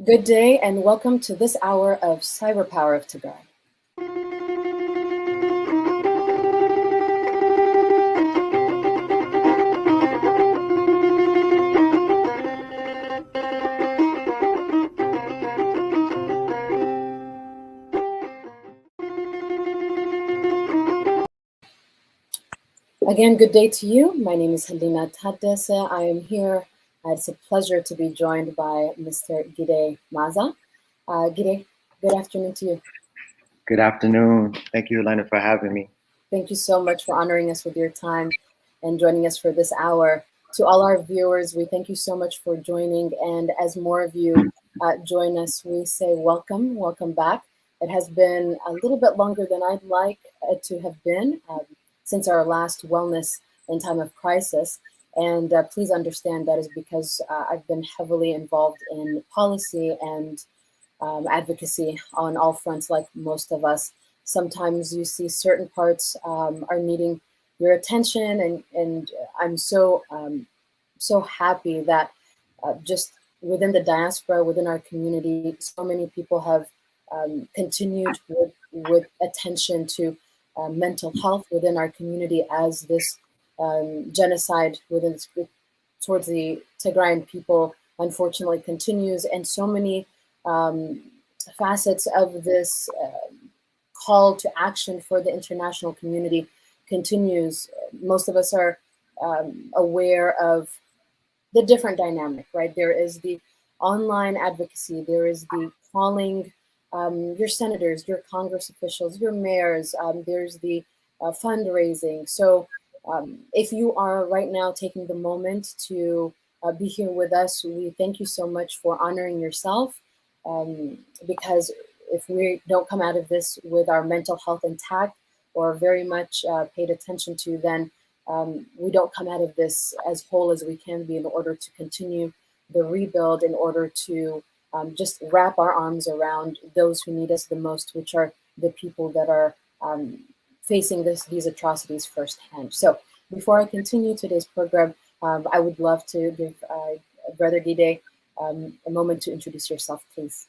Good day and welcome to this hour of Cyber Power of Tigrayan. Again, good day to you. My name is Helena Taddese. I am here. It's a pleasure to be joined by Mr. Gide Maza. Gide, good afternoon to you. Good afternoon. Thank you, Helena, for having me. Thank you so much for honoring us with your time and joining us for this hour. To all our viewers, we thank you so much for joining. And as more of you join us, we say welcome back. It has been a little bit longer than I'd like it to have been since our last wellness in time of crisis. And please understand that is because I've been heavily involved in policy and advocacy on all fronts, like most of us. Sometimes you see certain parts are needing your attention, and I'm so happy that just within the diaspora, within our community, so many people have continued with attention to mental health within our community as this genocide towards the Tigrayan people unfortunately continues, and so many um, facets of this call to action for the international community continues. Most of us are aware of the different dynamic, right? There is the online advocacy, there is the calling your senators, your Congress officials, your mayors, there's the fundraising. So if you are right now taking the moment to be here with us, we thank you so much for honoring yourself, because if we don't come out of this with our mental health intact or very much paid attention to, then we don't come out of this as whole as we can be in order to continue the rebuild, in order to just wrap our arms around those who need us the most, which are the people that are facing these atrocities firsthand. So before I continue today's program, I would love to give Brother Gide a moment to introduce yourself, please.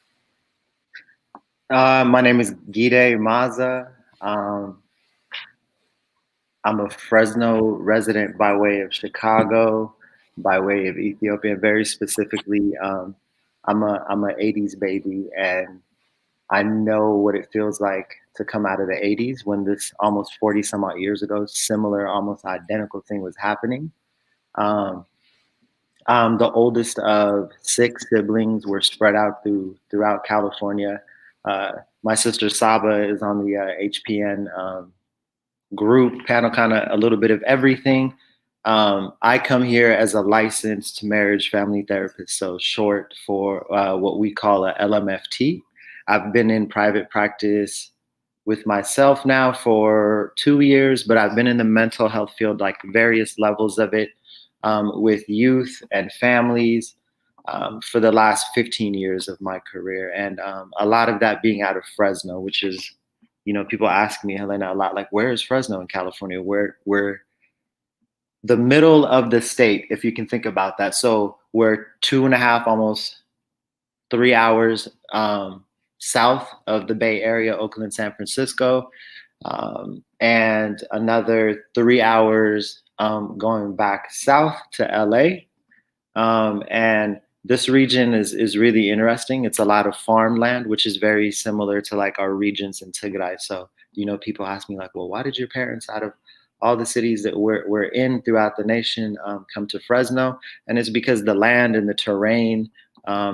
My name is Gide Maza. I'm a Fresno resident by way of Chicago, by way of Ethiopia. Very specifically, I'm a '80s baby, and I know what it feels like to come out of the '80s when this almost 40 some odd years ago, similar, almost identical thing was happening. Um, I'm the oldest of six siblings. We're spread out throughout California. Uh, my sister Saba is on the HPN group panel, kind of a little bit of everything. I come here as a licensed marriage family therapist, so short for what we call a LMFT. I've been in private practice with myself now for 2 years, but I've been in the mental health field, like various levels of it, with youth and families for the last 15 years of my career. And a lot of that being out of Fresno, which is, people ask me, Helena, a lot, like, where is Fresno in California? We're the middle of the state, if you can think about that. So we're 2.5, almost 3 hours south of the Bay Area, Oakland, San Francisco, and another 3 hours going back south to LA. And this region is really interesting. It's a lot of farmland, which is very similar to like our regions in Tigray. So, people ask me like, well, why did your parents out of all the cities that we're in throughout the nation come to Fresno? And it's because the land and the terrain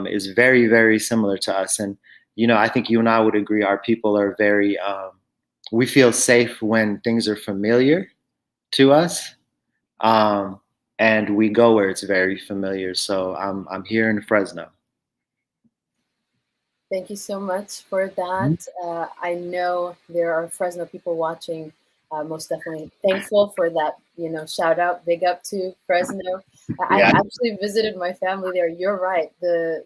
is very, very similar to us. And, I think you and I would agree our people are very, we feel safe when things are familiar to us. And we go where it's very familiar. So I'm here in Fresno. Thank you so much for that. I know there are Fresno people watching. Most definitely thankful for that, shout out, big up to Fresno. I've Yeah, actually visited my family there. You're right. The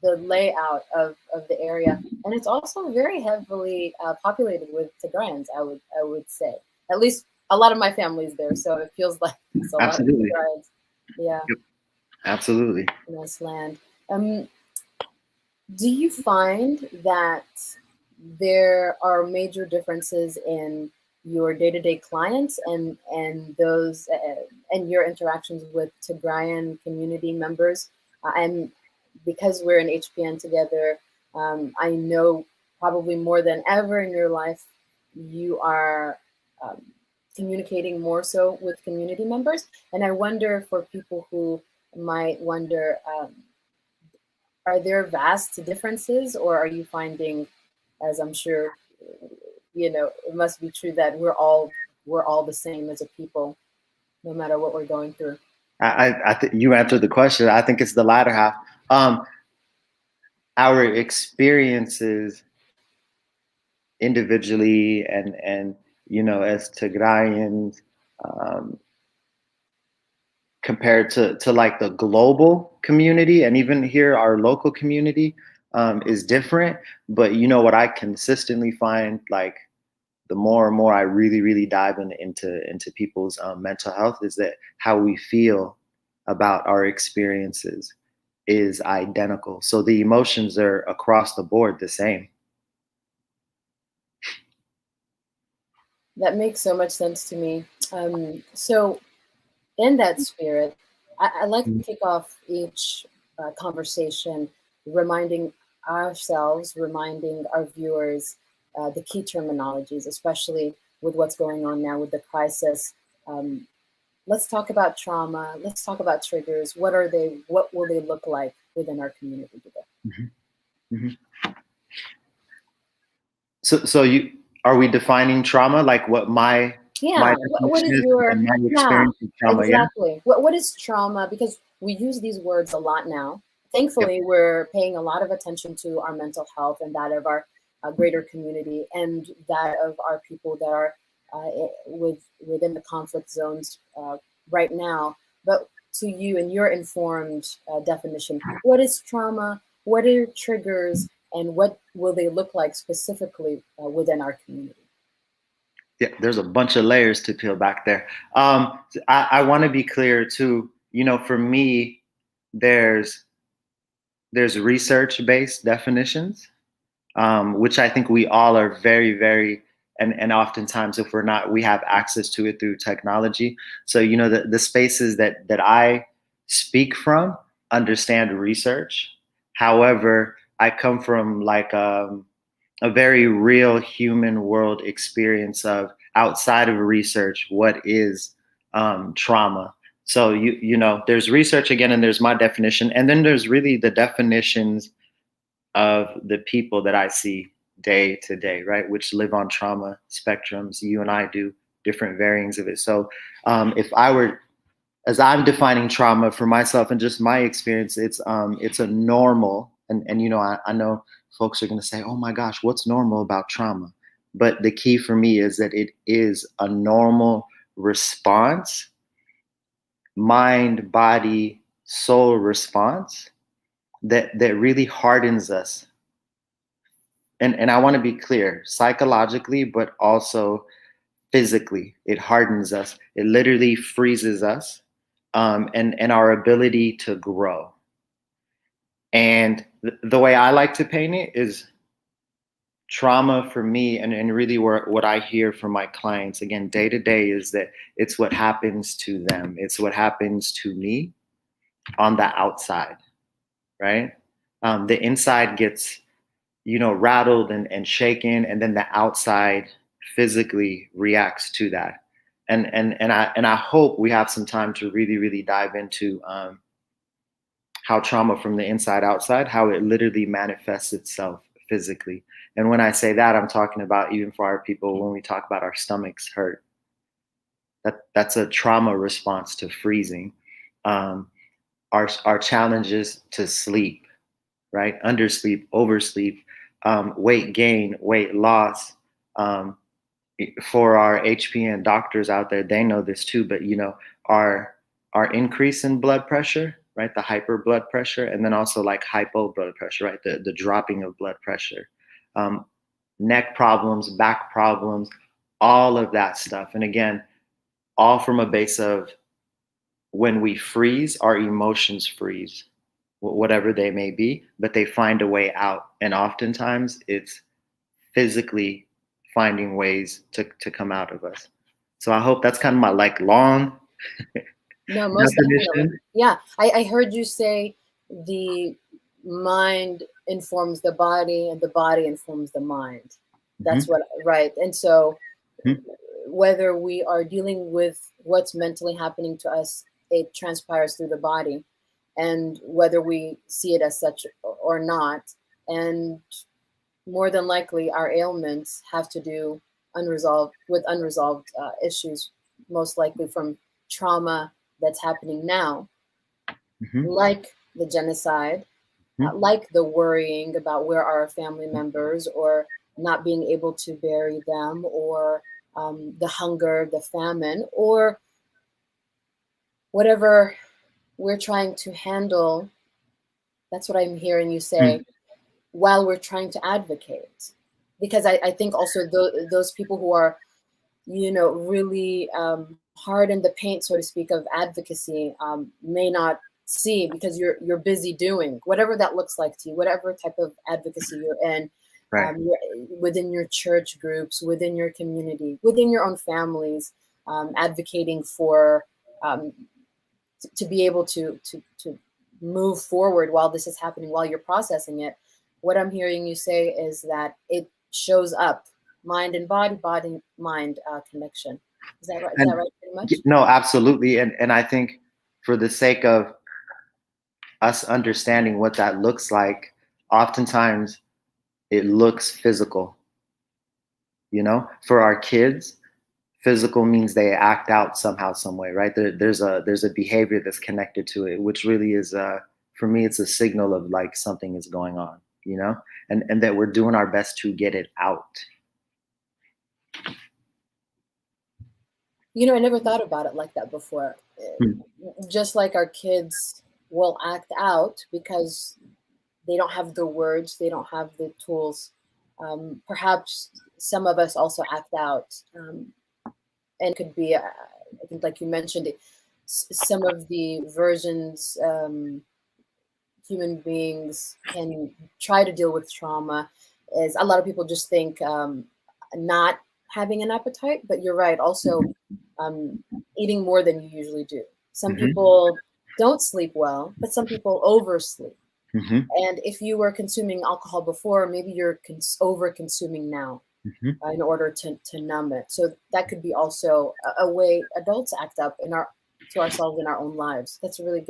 layout of the area, and it's also very heavily populated with Tigrayans. I would say, at least a lot of my family's there, so it feels like it's a lot of absolutely. Tigrayans. Yeah, Yep. Absolutely. nice land. Um, Do you find that there are major differences in your day-to-day clients and those and your interactions with Tigrayan community members? And because we're in HPN together, I know probably more than ever in your life, you are um, communicating more so with community members. And I wonder for people who might wonder, are there vast differences, or are you finding, as I'm sure it must be true that we're all the same as a people, no matter what we're going through? I think you answered the question. I think it's the latter half. Um, our experiences individually and as Tigrayans, um, compared to like the global community and even here our local community, is different. But what I consistently find, like, the more and more I really dive into people's mental health, is that how we feel about our experiences is identical. So the emotions are across the board the same. That makes so much sense to me. So, in that spirit, I like to kick off each conversation reminding ourselves, reminding our viewers the key terminologies, especially with what's going on now with the crisis. Um, let's talk about trauma. Let's talk about triggers. What are they? What will they look like within our community today? Mhm. Mhm. So you are we defining trauma, like what my Yeah. What definition is is your, and my yeah, experience with trauma? Yeah. exactly. What is trauma? Because we use these words a lot now. Yep. Thankfully, we're paying a lot of attention to our mental health and that of our greater community and that of our people that are within the conflict zones right now. But to you, in your informed definition, what is trauma? What are triggers? And what will they look like specifically within our community? Yeah, there's a bunch of layers to peel back there. I want to be clear too. For me, there's research based definitions, which I think we all are very, very, and oftentimes if we're not, we have access to it through technology. So the spaces that I speak from understand research. However, I come from like a very real human world experience of outside of research, what is trauma. So there's research again, and there's my definition, and then there's really the definitions of the people that I see day to day, right? Which live on trauma spectrums. You and I do different variants of it. So if I were, as I'm defining trauma for myself and just my experience, it's a normal, and I know folks are going to say, oh my gosh, what's normal about trauma? But the key for me is that it is a normal response, mind, body, soul response that really hardens us. And I want to be clear, psychologically, but also physically. It hardens us. It literally freezes us, and our ability to grow. And the way I like to paint it is trauma for me, and really what I hear from my clients, again, day to day, is that it's what happens to them. It's what happens to me on the outside, right? The inside gets rattled and shaken, and then the outside physically reacts to that. And I hope we have some time to really dive into how trauma from the inside outside, how it literally manifests itself physically. And when I say that, I'm talking about even for our people, when we talk about our stomachs hurt, that's a trauma response to freezing. Um, our challenges to sleep, right? Undersleep, oversleep, weight gain, weight loss. Um, for our HPN doctors out there, they know this too. But our increase in blood pressure, right? The hyper blood pressure, and then also like hypo blood pressure, right? The dropping of blood pressure, um, neck problems, back problems, all of that stuff. And again, all from a base of when we freeze, our emotions freeze. whatever they may be, but they find a way out. And oftentimes it's physically finding ways to come out of us. So I hope that's kind of my like long No, most definitely. definition. Yeah, I heard you say the mind informs the body and the body informs the mind. That's Hmm. what, right. And so Hmm. whether we are dealing with what's mentally happening to us, it transpires through the body, and whether we see it as such or not. And more than likely, our ailments have to do unresolved issues, most likely from trauma that's happening now, Hmm. like the genocide, Hmm. like the worrying about where are our family members, or not being able to bury them, or the hunger, the famine, or whatever we're trying to handle. That's what I'm hearing you say, while we're trying to advocate. Because I think also those people who are, really hard in the paint, so to speak, of advocacy, may not see, because you're busy doing whatever that looks like to you, whatever type of advocacy you're in, Right. within your church groups, within your community, within your own families, advocating for, um, to be able to move forward while this is happening, while you're processing it. What I'm hearing you say is that it shows up, mind and body, body mind connection. Is that right? Is that And right? Pretty much. no, absolutely. And I think for the sake of us understanding what that looks like, oftentimes it looks physical. For our kids, physical means they act out somehow, some way, right? There's a behavior that's connected to it, which really is, for me, it's a signal of like something is going on, and that we're doing our best to get it out. I never thought about it like that before. Hmm. Just like our kids will act out because they don't have the words, they don't have the tools. Perhaps some of us also act out, and could be, I think, like you mentioned, some of the versions, human beings can try to deal with trauma is, a lot of people just think, not having an appetite, but you're right, also um, eating more than you usually do. Some Hmm. people don't sleep well, but some people oversleep. Hmm. And if you were consuming alcohol before, maybe you're over consuming now, Hmm. in order to numb it. So that could be also a way adults act up to ourselves in our own lives. That's a really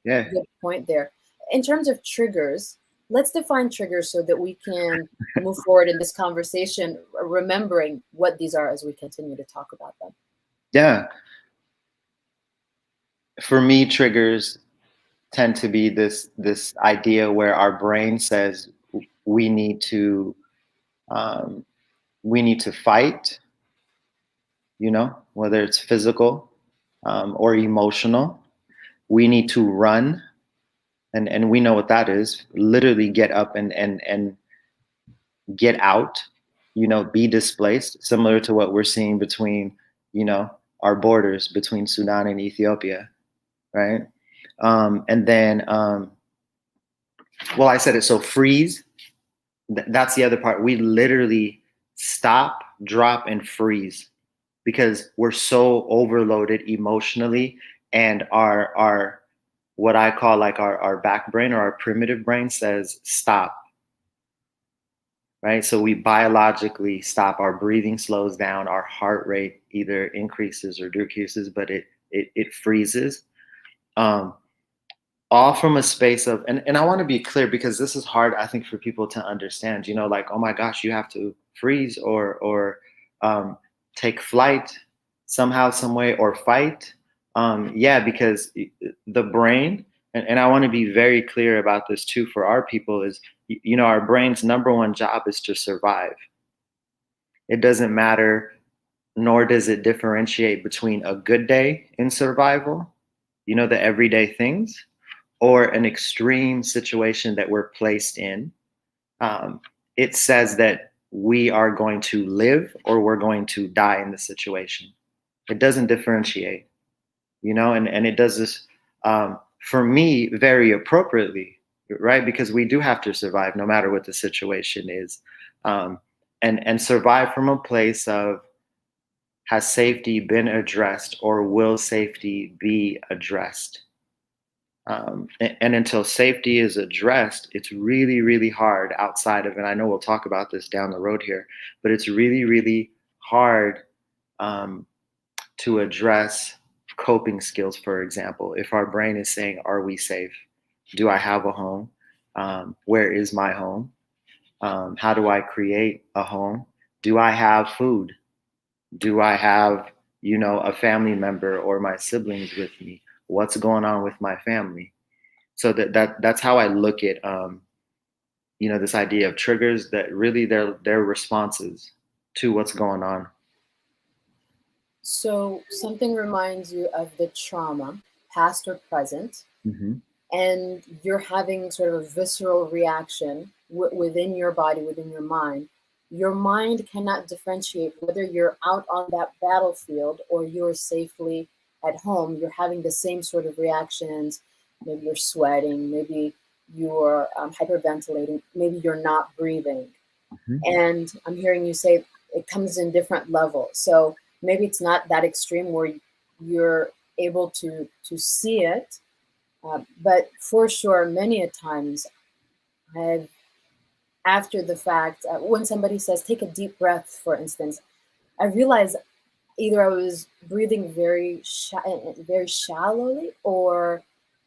Yeah. good point there. In terms of triggers, let's define triggers so that we can move forward in this conversation, remembering what these are as we continue to talk about them. Yeah. For me, triggers tend to be this idea where our brain says we need to um, we need to fight, whether it's physical or emotional. We need to run, and we know what that is. Literally get up and get out, be displaced, similar to what we're seeing between, you know, our borders between Sudan and Ethiopia, right? And then, well, I said it. So freeze. That's the other part. We literally stop, drop, and freeze because we're so overloaded emotionally, and our what I call like our back brain or our primitive brain says stop, right? So we biologically stop. Our breathing slows down. Our heart rate either increases or decreases, but it freezes. Um, all from a space of, and I want to be clear because this is hard, I think, for people to understand. Like, oh my gosh, you have to freeze or um, take flight somehow, some way, or fight. Yeah, because the brain, and I want to be very clear about this too for our people, is our brain's number one job is to survive. It doesn't matter, nor does it differentiate between a good day in survival, the everyday things, or an extreme situation that we're placed in. Um, it says that we are going to live or we're going to die in the situation. It doesn't differentiate, and it does this. for me, very appropriately, right? Because we do have to survive no matter what the situation is. Um, and survive from a place of, has safety been addressed or will safety be addressed? And until safety is addressed, it's really, really hard outside of, and I know we'll talk about this down the road here, but it's really, really hard um, to address coping skills, for example. If our brain is saying, are we safe? Do I have a home? Where is my home? How do I create a home? Do I have food? Do I have, a family member or my siblings with me? What's going on with my family? So that's how I look at this idea of triggers, that really they're responses to what's going on. So something reminds you of the trauma, past or present, Hmm. and you're having sort of a visceral reaction within your body, within your mind cannot differentiate whether you're out on that battlefield or you're safely at home. You're having the same sort of reactions. Maybe you're sweating, maybe you're hyperventilating, maybe you're not breathing. Hmm. And I'm hearing you say it comes in different levels. So maybe it's not that extreme where you're able to see it, but for sure, many a times I've, after the fact, when somebody says, take a deep breath, for instance, I realize either I was breathing very shallowly or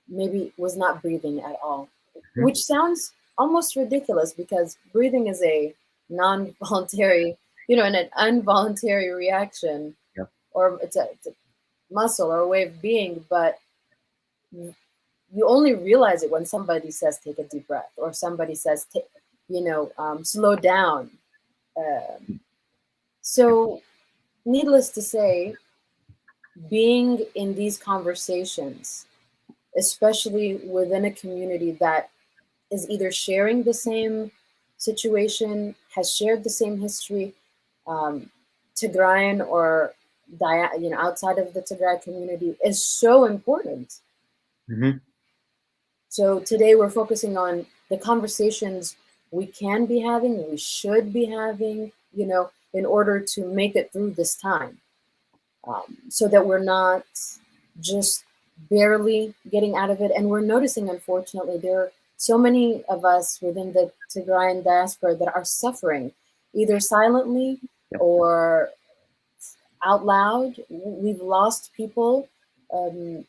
maybe was not breathing at all, which sounds almost ridiculous because breathing is a non-voluntary, and an involuntary reaction, Yep. or it's a muscle or a way of being, but you only realize it when somebody says take a deep breath or somebody says slow down. So needless to say, being in these conversations, especially within a community that is either sharing the same situation, has shared the same history, um, Tigrayan or outside of the Tigray community, is so important. Hmm. So today we're focusing on the conversations we can be having, we should be having, in order to make it through this time, so that we're not just barely getting out of it. And we're noticing, unfortunately, there are so many of us within the Tigrayan diaspora that are suffering, either silently Yep. or out loud. We've lost people um,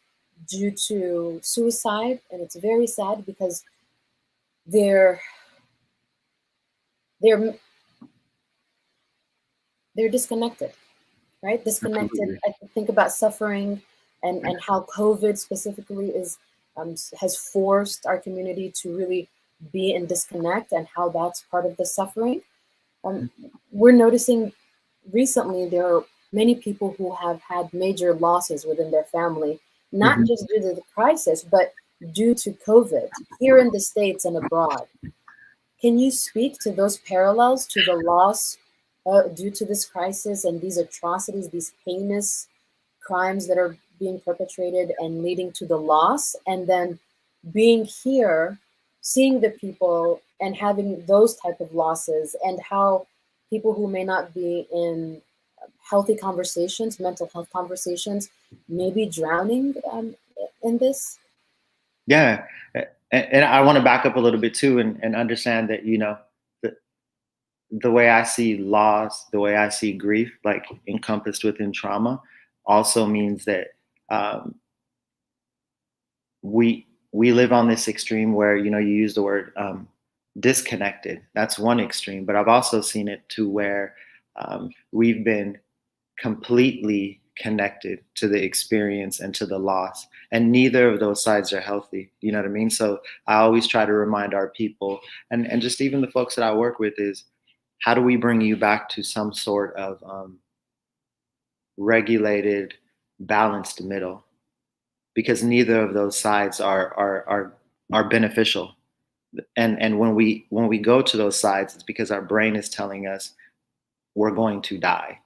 due to suicide, and it's very sad because they're they're they're disconnected, right? Disconnected. Absolutely. I think about suffering and how COVID specifically has forced our community to really be in disconnect, and how that's part of the suffering. Um, we're noticing recently there are many people who have had major losses within their family, not Hmm. just due to the crisis, but due to COVID here in the States and abroad. Can you speak to those parallels to the loss due to this crisis and these atrocities, these heinous crimes that are being perpetrated and leading to the loss, and then being here, seeing the people and having those type of losses, and how people who may not be in healthy conversations, mental health conversations, may be drowning in this? Yeah. And I want to back up a little bit too, and understand that, the, the way I see loss, the way I see grief, like encompassed within trauma, also means that um, we live on this extreme where, you use the word disconnected. That's one extreme, but I've also seen it to where we've been completely connected to the experience and to the loss, and neither of those sides are healthy. You know what I mean? So I always try to remind our people, and just even the folks that I work with, is how do we bring you back to some sort of regulated, balanced middle, because neither of those sides are beneficial. And when we go to those sides, it's because our brain is telling us we're going to die.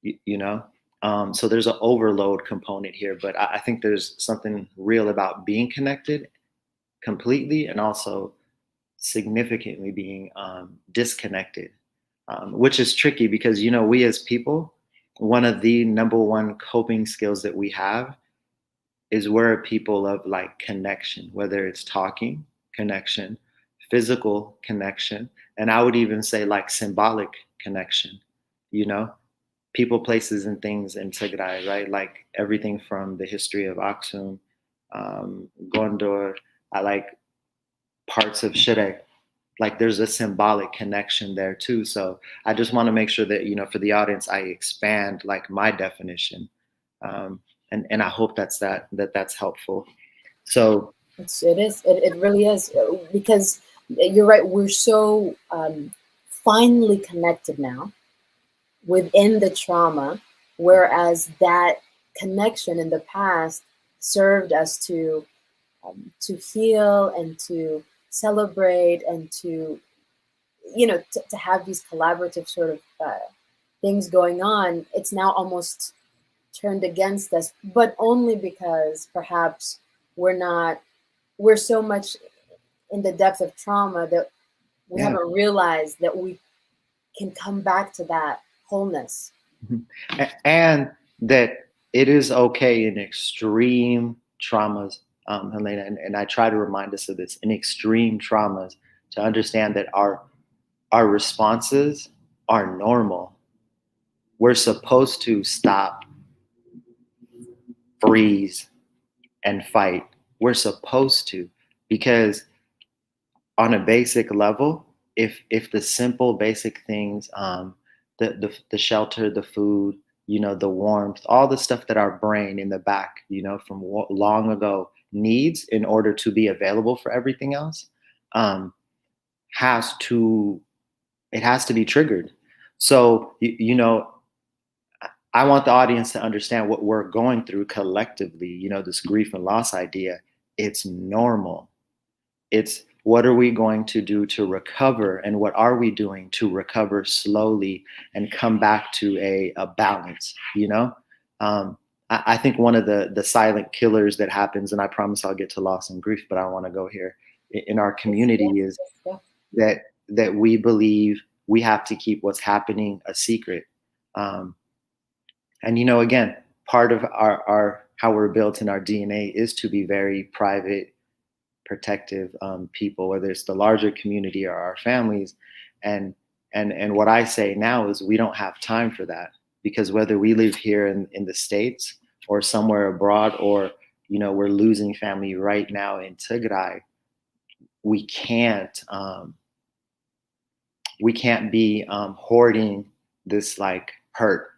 You know. So there's an overload component here, but I think there's something real about being connected completely and also significantly being disconnected, which is tricky because, we as people, one of the number one coping skills that we have is we're a people of like connection, whether it's talking, connection, physical connection, and I would even say like symbolic connection, you know, people, places, and things in Tigray, right? Like everything from the history of Aksum, Gondor, I like parts of Shire. Like there's a symbolic connection there too. So I just want to make sure that, for the audience, I expand like my definition. Um, and I hope that's helpful. So It really is, because you're right. We're so finely connected now within the trauma, whereas that connection in the past served us to heal and to celebrate and to to have these collaborative sort of things going on. It's now almost turned against us, but only because perhaps we're so much in the depth of trauma that we yeah. haven't realized that we can come back to that wholeness. And that it is okay in extreme traumas, Helena, and I try to remind us of this, in extreme traumas, to understand that our responses are normal. We're supposed to stop, freeze, and fight. We're supposed to, because on a basic level, if the simple basic things, the shelter, the food, the warmth, all the stuff that our brain in the back, from long ago needs in order to be available for everything else, um, has to it has to be triggered. So I want the audience to understand what we're going through collectively. This grief and loss idea. It's normal. It's what are we going to do to recover, and what are we doing to recover slowly and come back to a balance, I think one of the silent killers that happens, and I promise I'll get to loss and grief, but I want to go here in our community, is Yeah. that we believe we have to keep what's happening a secret. um, and again, part of our how we're built in our DNA is to be very private, protective, people, whether it's the larger community or our families. And what I say now is we don't have time for that, because whether we live here in the States or somewhere abroad, or we're losing family right now in Tigray, we can't be hoarding this like hurt.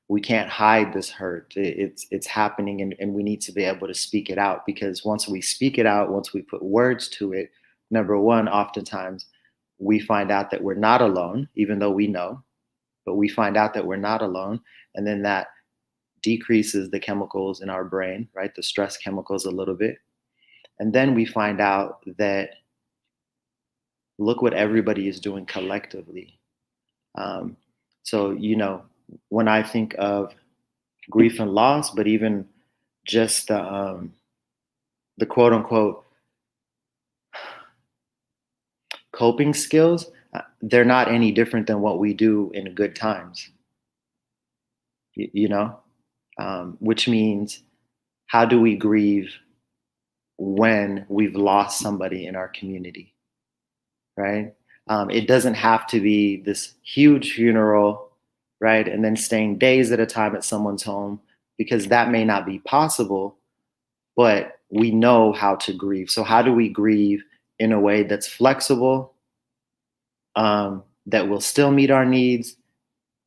We can't hide this hurt. It's happening, and we need to be able to speak it out, because once we speak it out, once we put words to it, number one, oftentimes we find out that we're not alone, even though we know, but we find out that we're not alone, and then that decreases the chemicals in our brain, right? The stress chemicals a little bit. And then we find out that look what everybody is doing collectively. Um, so, when I think of grief and loss, but even just the quote unquote coping skills, they're not any different than what we do in good times, you, you know, which means how do we grieve when we've lost somebody in our community, right? It doesn't have to be this huge funeral, right? And then staying days at a time at someone's home, because that may not be possible, but we know how to grieve. So, how do we grieve in a way that's flexible, that will still meet our needs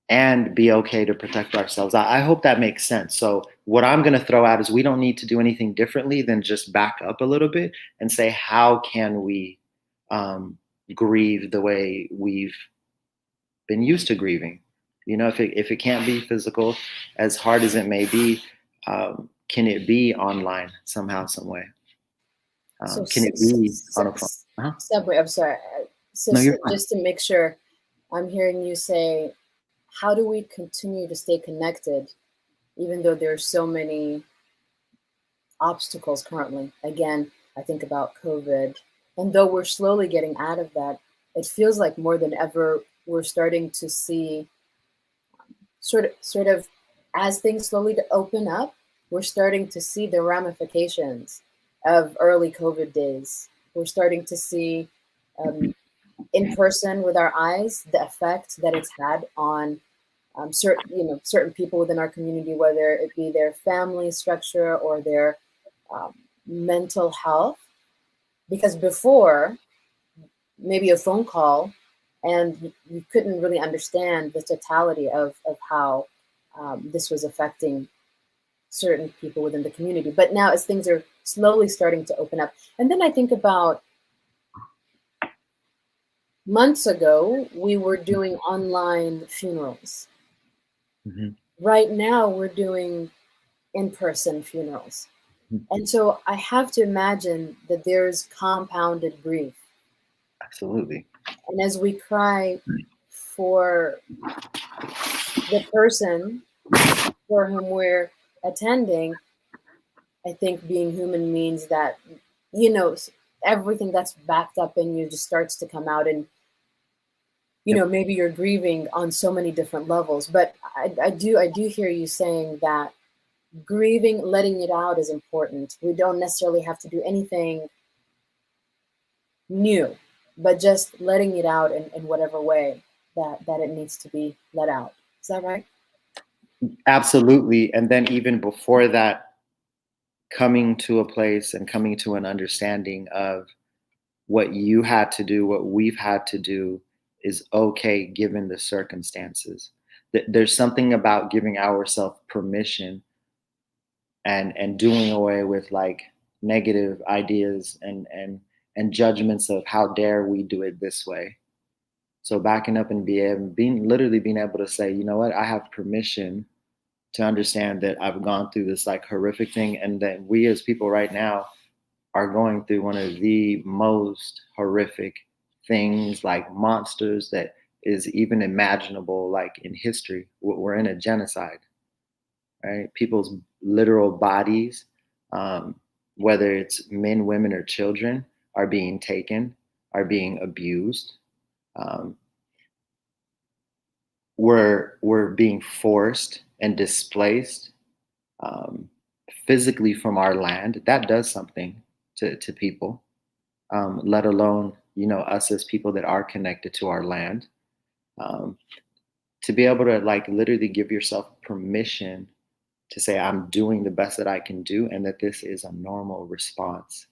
and be okay to protect ourselves? I hope that makes sense. So, what I'm going to throw out is we don't need to do anything differently than just back up a little bit and say, how can we grieve the way we've been used to grieving? If it can't be physical, as hard as it may be, can it be online somehow, some way? So Can it be on a phone? separate. I'm sorry. So, No, you're fine. just to make sure I'm hearing you say, how do we continue to stay connected, even though there's so many obstacles currently? Again, I think about COVID, and though we're slowly getting out of that, it feels like more than ever we're starting to see sort of as things slowly to open up, we're starting to see the ramifications of early COVID days. We're starting to see in person with our eyes the effect that it's had on certain people within our community, whether it be their family structure or their um, mental health. Because before, maybe a phone call, and you couldn't really understand the totality of how this was affecting certain people within the community. But now, as things are slowly starting to open up, and then I think about months ago, we were doing online funerals. Mm-hmm. Right now, we're doing in person funerals. And so I have to imagine that there's compounded grief. Absolutely. And as we cry for the person for whom we're attending, I think being human means that, you know, everything that's backed up in you just starts to come out. And, Yep. maybe you're grieving on so many different levels. But I do hear you saying that grieving, letting it out is important. We don't necessarily have to do anything new, but just letting it out in whatever way that it needs to be let out. Is that right? Absolutely. And then even before that, coming to a place and coming to an understanding of what you had to do, what we've had to do is okay given the circumstances. There's something about giving ourselves permission and doing away with like negative ideas and judgments of how dare we do it this way. So backing up and being able to say, you know what, I have permission to understand that I've gone through this like horrific thing, and that we as people right now are going through one of the most horrific things, like monsters that is even imaginable, like in history. We're in a genocide, right? People's literal bodies, um, whether it's men, women, or children, are being taken, are being abused. Um, we're being forced and displaced um, physically from our land. That does something to people, let alone us as people that are connected to our land. Um, to be able to like literally give yourself permission to say I'm doing the best that I can do, and that this is a normal response,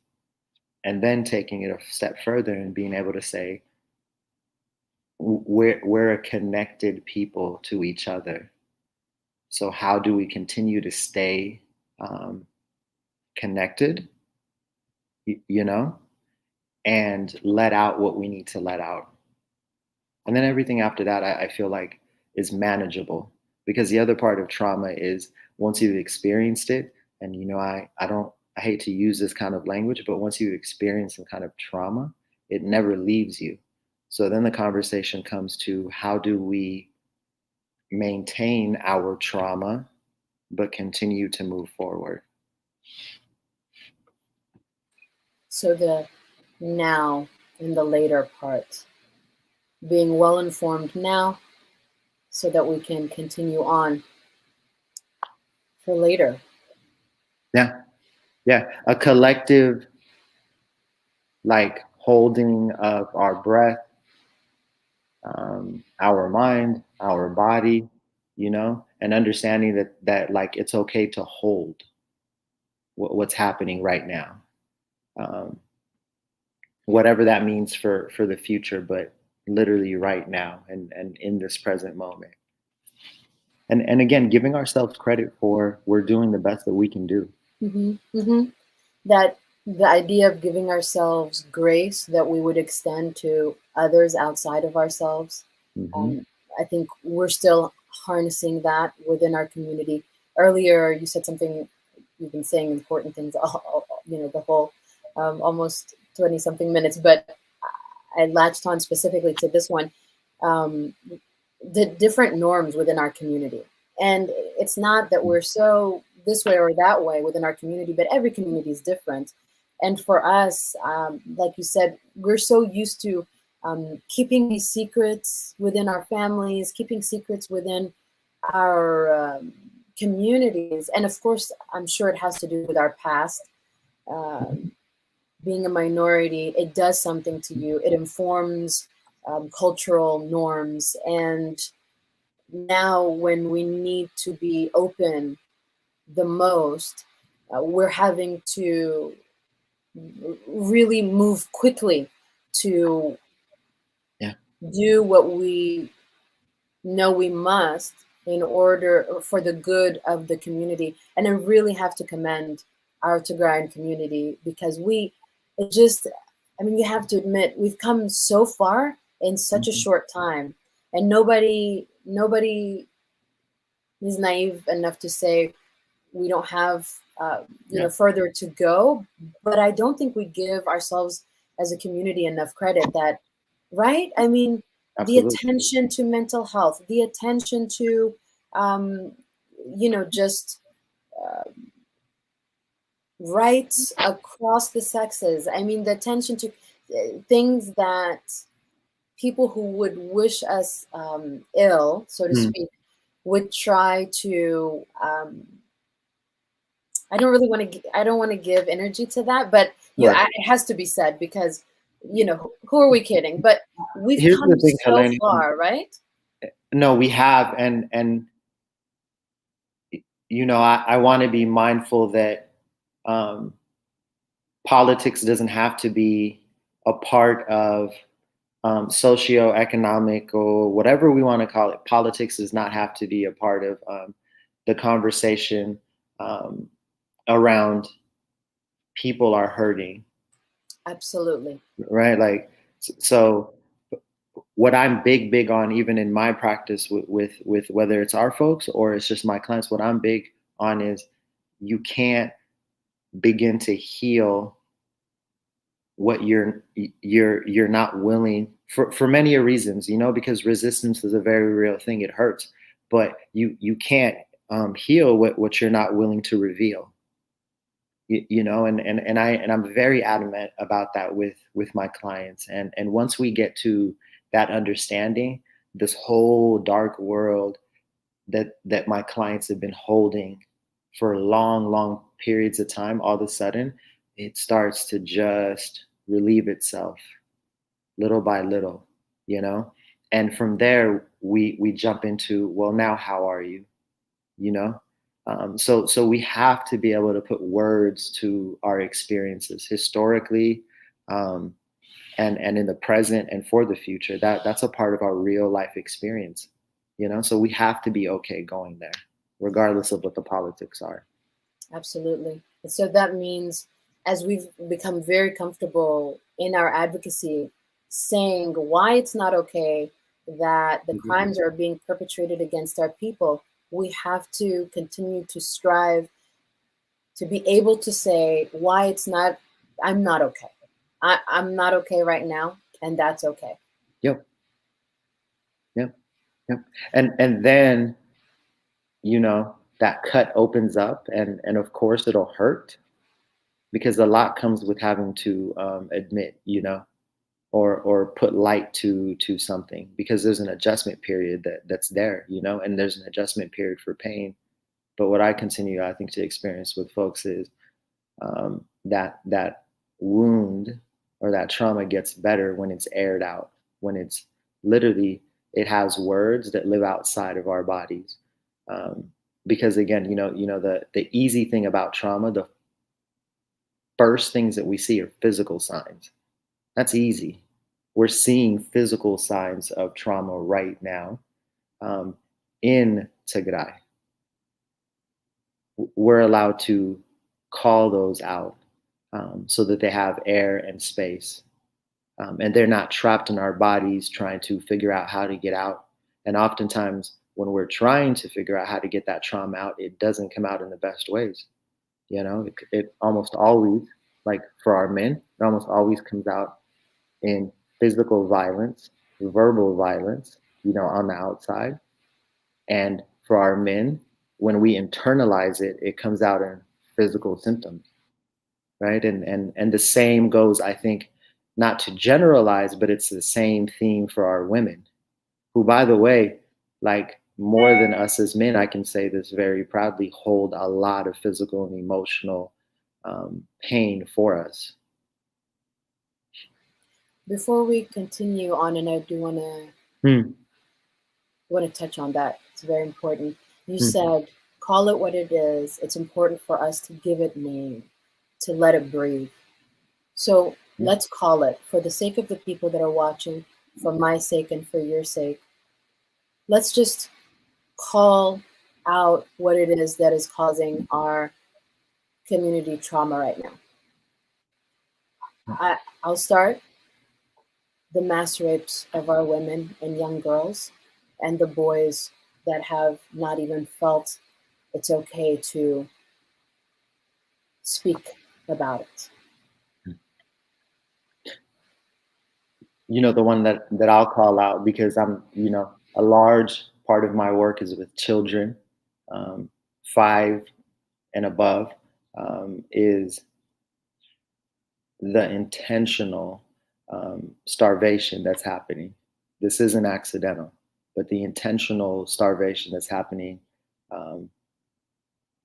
and then taking it a step further and being able to say we're a connected people to each other. So how do we continue to stay um, connected, you know, and let out what we need to let out. And then everything after that, I feel like is manageable, because the other part of trauma is once you've experienced it, and I hate to use this kind of language, but once you experience some kind of trauma, it never leaves you. So then the conversation comes to how do we maintain our trauma but continue to move forward? So the now and the later part, being well informed now so that we can continue on for later. Yeah, yeah. A collective like holding of our breath, our mind, our body, and understanding that like it's okay to hold what's happening right now, um, whatever that means for the future, but literally right now and in this present moment. And again, giving ourselves credit for we're doing the best that we can do. Mm-hmm. That the idea of giving ourselves grace that we would extend to others outside of ourselves. Hmm. Um, I think we're still harnessing that within our community. Earlier, you said something. You've been saying important things, the whole almost 20 something minutes, but I latched on specifically to this one. Um, the different norms within our community. And it's not that we're so this way or that way within our community, but every community is different. And for us, like you said, we're so used to keeping these secrets within our families, keeping secrets within our communities. And of course, I'm sure it has to do with our past. Um, Being a minority, it does something to you. It informs cultural norms. And now, when we need to be open the most, we're having to really move quickly to Yeah. do what we know we must in order for the good of the community. And I really have to commend our Tigrayan community because it just, I mean, you have to admit, we've come so far in such a Mhm. short time. And nobody is naive enough to say we don't have, Yeah. further to go. But I don't think we give ourselves as a community enough credit that, right? I mean, the Absolutely. attention to mental health, the attention to, um, just uh, rights across the sexes. I mean, the attention to things that people who would wish us ill, so to Mm. speak, would try to I don't really want to. I don't want to give energy to that, but Right. it has to be said because who are we kidding? But we've Here's the come thing, so Helene. far, right? No, we have, and I want to be mindful that um, politics doesn't have to be a part of socioeconomic or whatever we want to call it. Politics does not have to be a part of the conversation um, around people are hurting, Absolutely, right? Like, so what I'm big on, even in my practice with whether it's our folks or it's just my clients, what I'm big on is you can't begin to heal what you're not willing for many reasons, because resistance is a very real thing. It hurts, but you can't heal what you're not willing to reveal. And I'm very adamant about that with my clients. And once we get to that understanding, this whole dark world that my clients have been holding for long periods of time, all of a sudden it starts to just relieve itself little by little, you know and from there we jump into, well, now how are you, you know so we have to be able to put words to our experiences historically, um, and in the present and for the future. That's a part of our real life experience, so we have to be okay going there regardless of what the politics are. absolutely. And so that means, as we've become very comfortable in our advocacy, saying why it's not okay that the Mhm. crimes are being perpetrated against our people, we have to continue to strive to be able to say why it's not. I'm not okay. I'm not okay right now, and that's okay. Yep. Yep. Yep. And then that cut opens up, and of course it'll hurt because a lot comes with having to admit, or put light to something, because there's an adjustment period that's there, and there's an adjustment period for pain. But what I continue, I think, to experience with folks is that wound or that trauma gets better when it's aired out, when it's literally, it has words that live outside of our bodies. Um, because again, the easy thing about trauma, the first things that we see are physical signs. That's easy. We're seeing physical signs of trauma right now, um, in Tigray. We're allowed to call those out, so that they have air and space, and they're not trapped in our bodies trying to figure out how to get out. And oftentimes, when we're trying to figure out how to get that trauma out, it doesn't come out in the best ways. It almost always, like for our men, it almost always comes out in physical violence, verbal violence, on the outside. And for our men, when we internalize it, it comes out in physical symptoms, right? And the same goes, I think, not to generalize, but it's the same theme for our women, who, by the way, like more than us as men, I can say this very proudly, hold a lot of physical and emotional pain for us. Before we continue on, and I do want to Hmm. touch on that. It's very important. You Hmm. said, call it what it is. It's important for us to give it name, to let it breathe. So Yeah. let's call it, for the sake of the people that are watching, for my sake and for your sake. Let's just call out what it is that is causing our community trauma right now. I'll start. The mass rapes of our women and young girls, and the boys that have not even felt it's okay to speak about it. The one that I'll call out, because I'm, a large part of my work is with children, 5 and above, is the intentional starvation that's happening. This isn't accidental, but the intentional starvation that's happening um,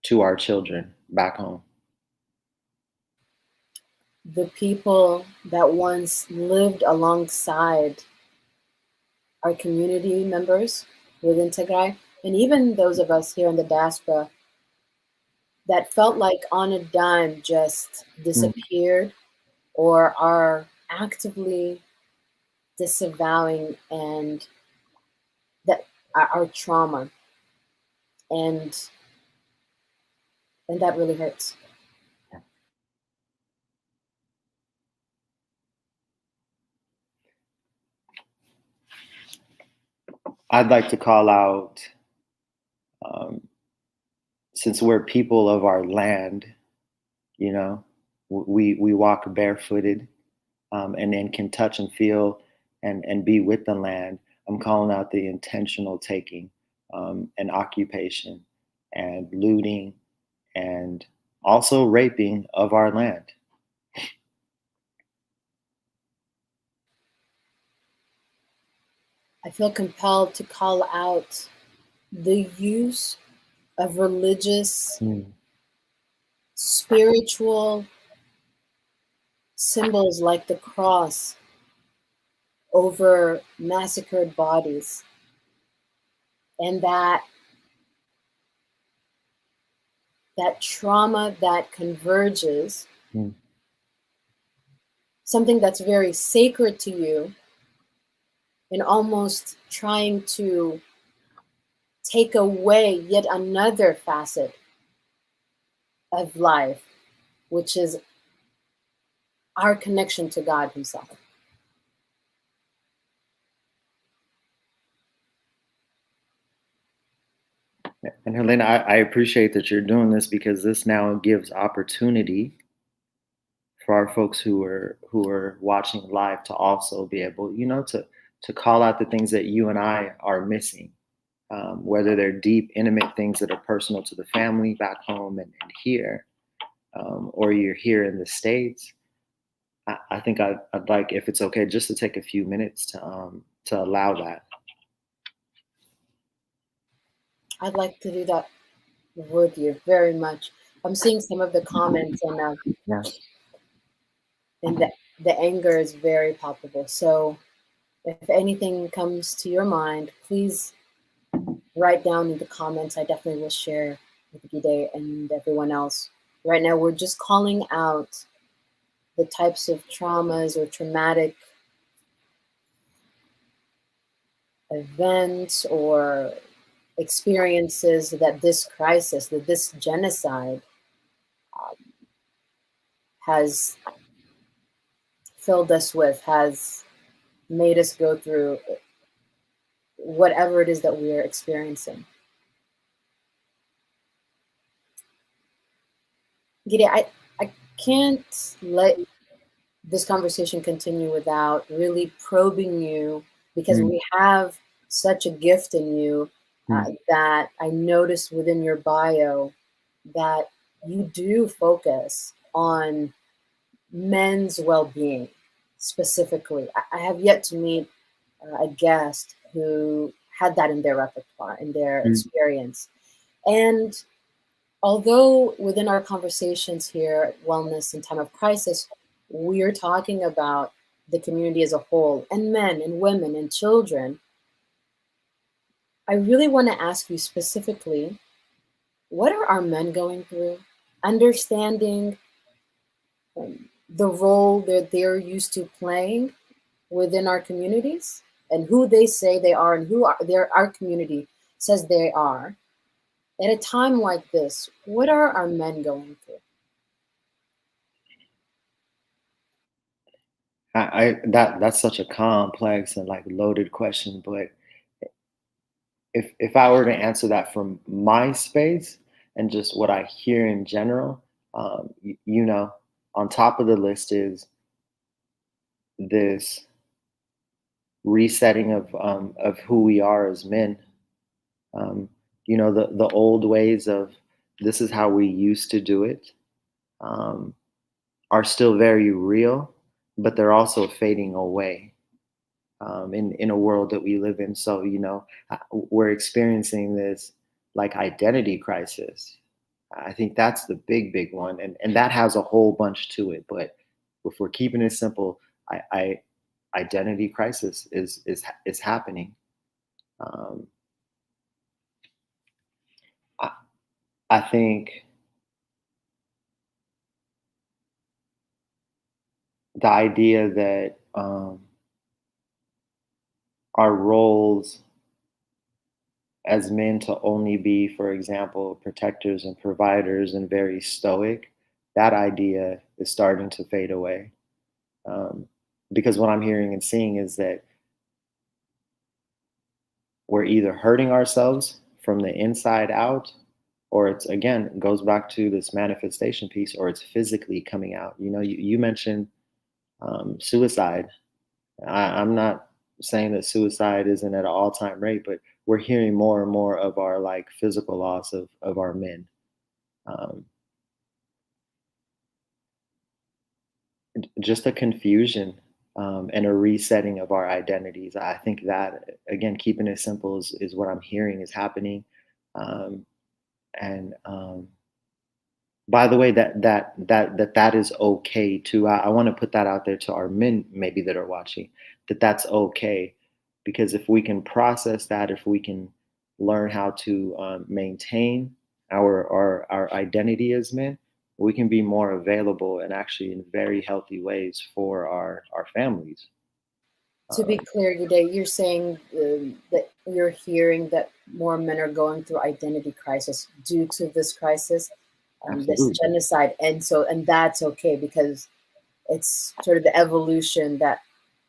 to our children back home. The people that once lived alongside our community members within Tigray, and even those of us here in the diaspora that felt like on a dime just Mm. disappeared or are actively disavowing and that our trauma, and that really hurts. I'd like to call out, um, since we're people of our land, you know, we walk barefooted, and then can touch and feel and be with the land. I'm calling out the intentional taking, and occupation and looting and also raping of our land. I feel compelled to call out the use of religious, Mm. spiritual symbols like the cross over massacred bodies, and that trauma that converges, Mm. something that's very sacred to you, and almost trying to take away yet another facet of life, which is our connection to God Himself. And Helena, I appreciate that you're doing this, because this now gives opportunity for our folks who are watching live to also be able, to call out the things that you and I are missing, whether they're deep, intimate things that are personal to the family back home and here, or you're here in the States. I think I'd like, if it's okay, just to take a few minutes to allow that. I'd like to do that with you very much. I'm seeing some of the comments, Yeah. and the anger is very palpable. So if anything comes to your mind, please write down in the comments. I definitely will share with Gide and everyone else. Right now, we're just calling out the types of traumas or traumatic events or experiences that this crisis, that this genocide has filled us with, has made us go through, whatever it is that we are experiencing. Gide, I can't let this conversation continue without really probing you, because Mm. we have such a gift in you Mm. that I noticed within your bio that you do focus on men's well-being specifically. I have yet to meet a guest who had that in their repertoire, in their Mm. experience. And although within our conversations here at Wellness in Time of Crisis, we're talking about the community as a whole, and men and women and children, I really want to ask you specifically, what are our men going through? Understanding the role that they're used to playing within our communities and who they say they are and who our community says they are. At a time like this, what are our men going through? That's such a complex and like loaded question, but if I were to answer that from my space and just what I hear in general, you know, on top of the list is this resetting of who we are as men. Um, the old ways of this is how we used to do it um, are still very real, but they're also fading away in a world that we live in. So we're experiencing this like identity crisis. I think that's the big one, and that has a whole bunch to it. But if we're keeping it simple, I identity crisis is happening. Um, I, I think the idea that our roles as men to only be, for example, protectors and providers and very stoic, that idea is starting to fade away. Um, because what I'm hearing and seeing is that we're either hurting ourselves from the inside out, or it's again goes back to this manifestation piece, or it's physically coming out. You mentioned suicide. I'm not saying that suicide isn't at an all-time rate, but we're hearing more and more of our like physical loss of our men. Um, just a confusion and a resetting of our identities. I think that again, keeping it simple is what I'm hearing is happening. Um, and by the way, that is okay too. I want to put that out there to our men maybe that are watching, that's okay, because if we can process that, if we can learn how to maintain our identity as men, we can be more available and actually in very healthy ways for our families. To be Um, clear, today you're saying that you're hearing that more men are going through identity crisis due to this crisis, this Absolutely. genocide, and that's okay because it's sort of the evolution that,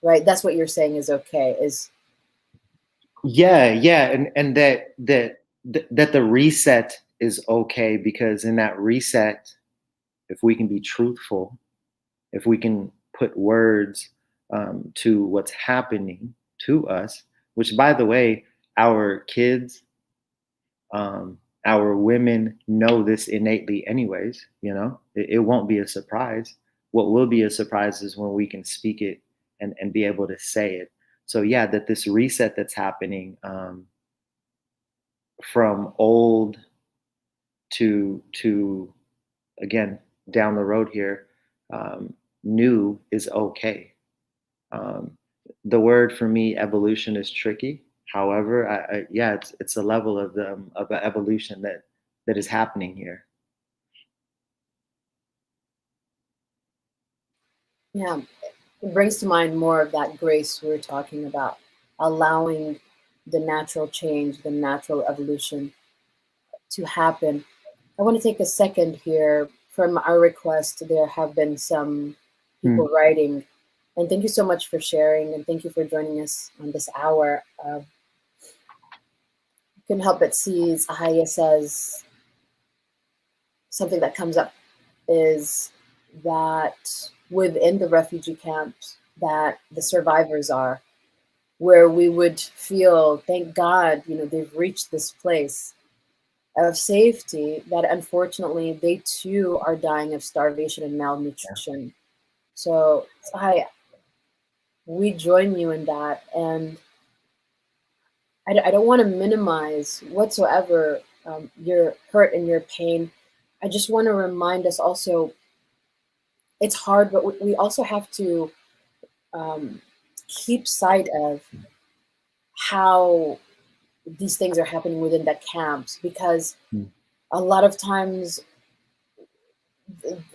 right? That's what you're saying is okay. Is Yeah, and that the reset is okay, because in that reset, if we can be truthful, if we can put words to what's happening to us, which by the way, our kids, our women know this innately, anyways. It won't be a surprise. What will be a surprise is when we can speak it and be able to say it. So yeah, that this reset that's happening from old to again down the road here, new is okay. Um, the word for me, evolution, is tricky. However, yeah, it's a level of the evolution that is happening here. yeah, it brings to mind more of that grace we were talking about, allowing the natural change, the natural evolution to happen. I want to take a second here. From our request, there have been some Hmm. people writing, and thank you so much for sharing, and thank you for joining us on this hour. Couldn't help but see Ahaya says something that comes up is that within the refugee camps that the survivors are, where we would feel, thank God, they've reached this place of safety, that unfortunately they too are dying of starvation and malnutrition. So we join you in that, and I don't want to minimize whatsoever your hurt and your pain. I just want to remind us also, it's hard, but we also have to um, keep sight of how these things are happening within the camps, because a lot of times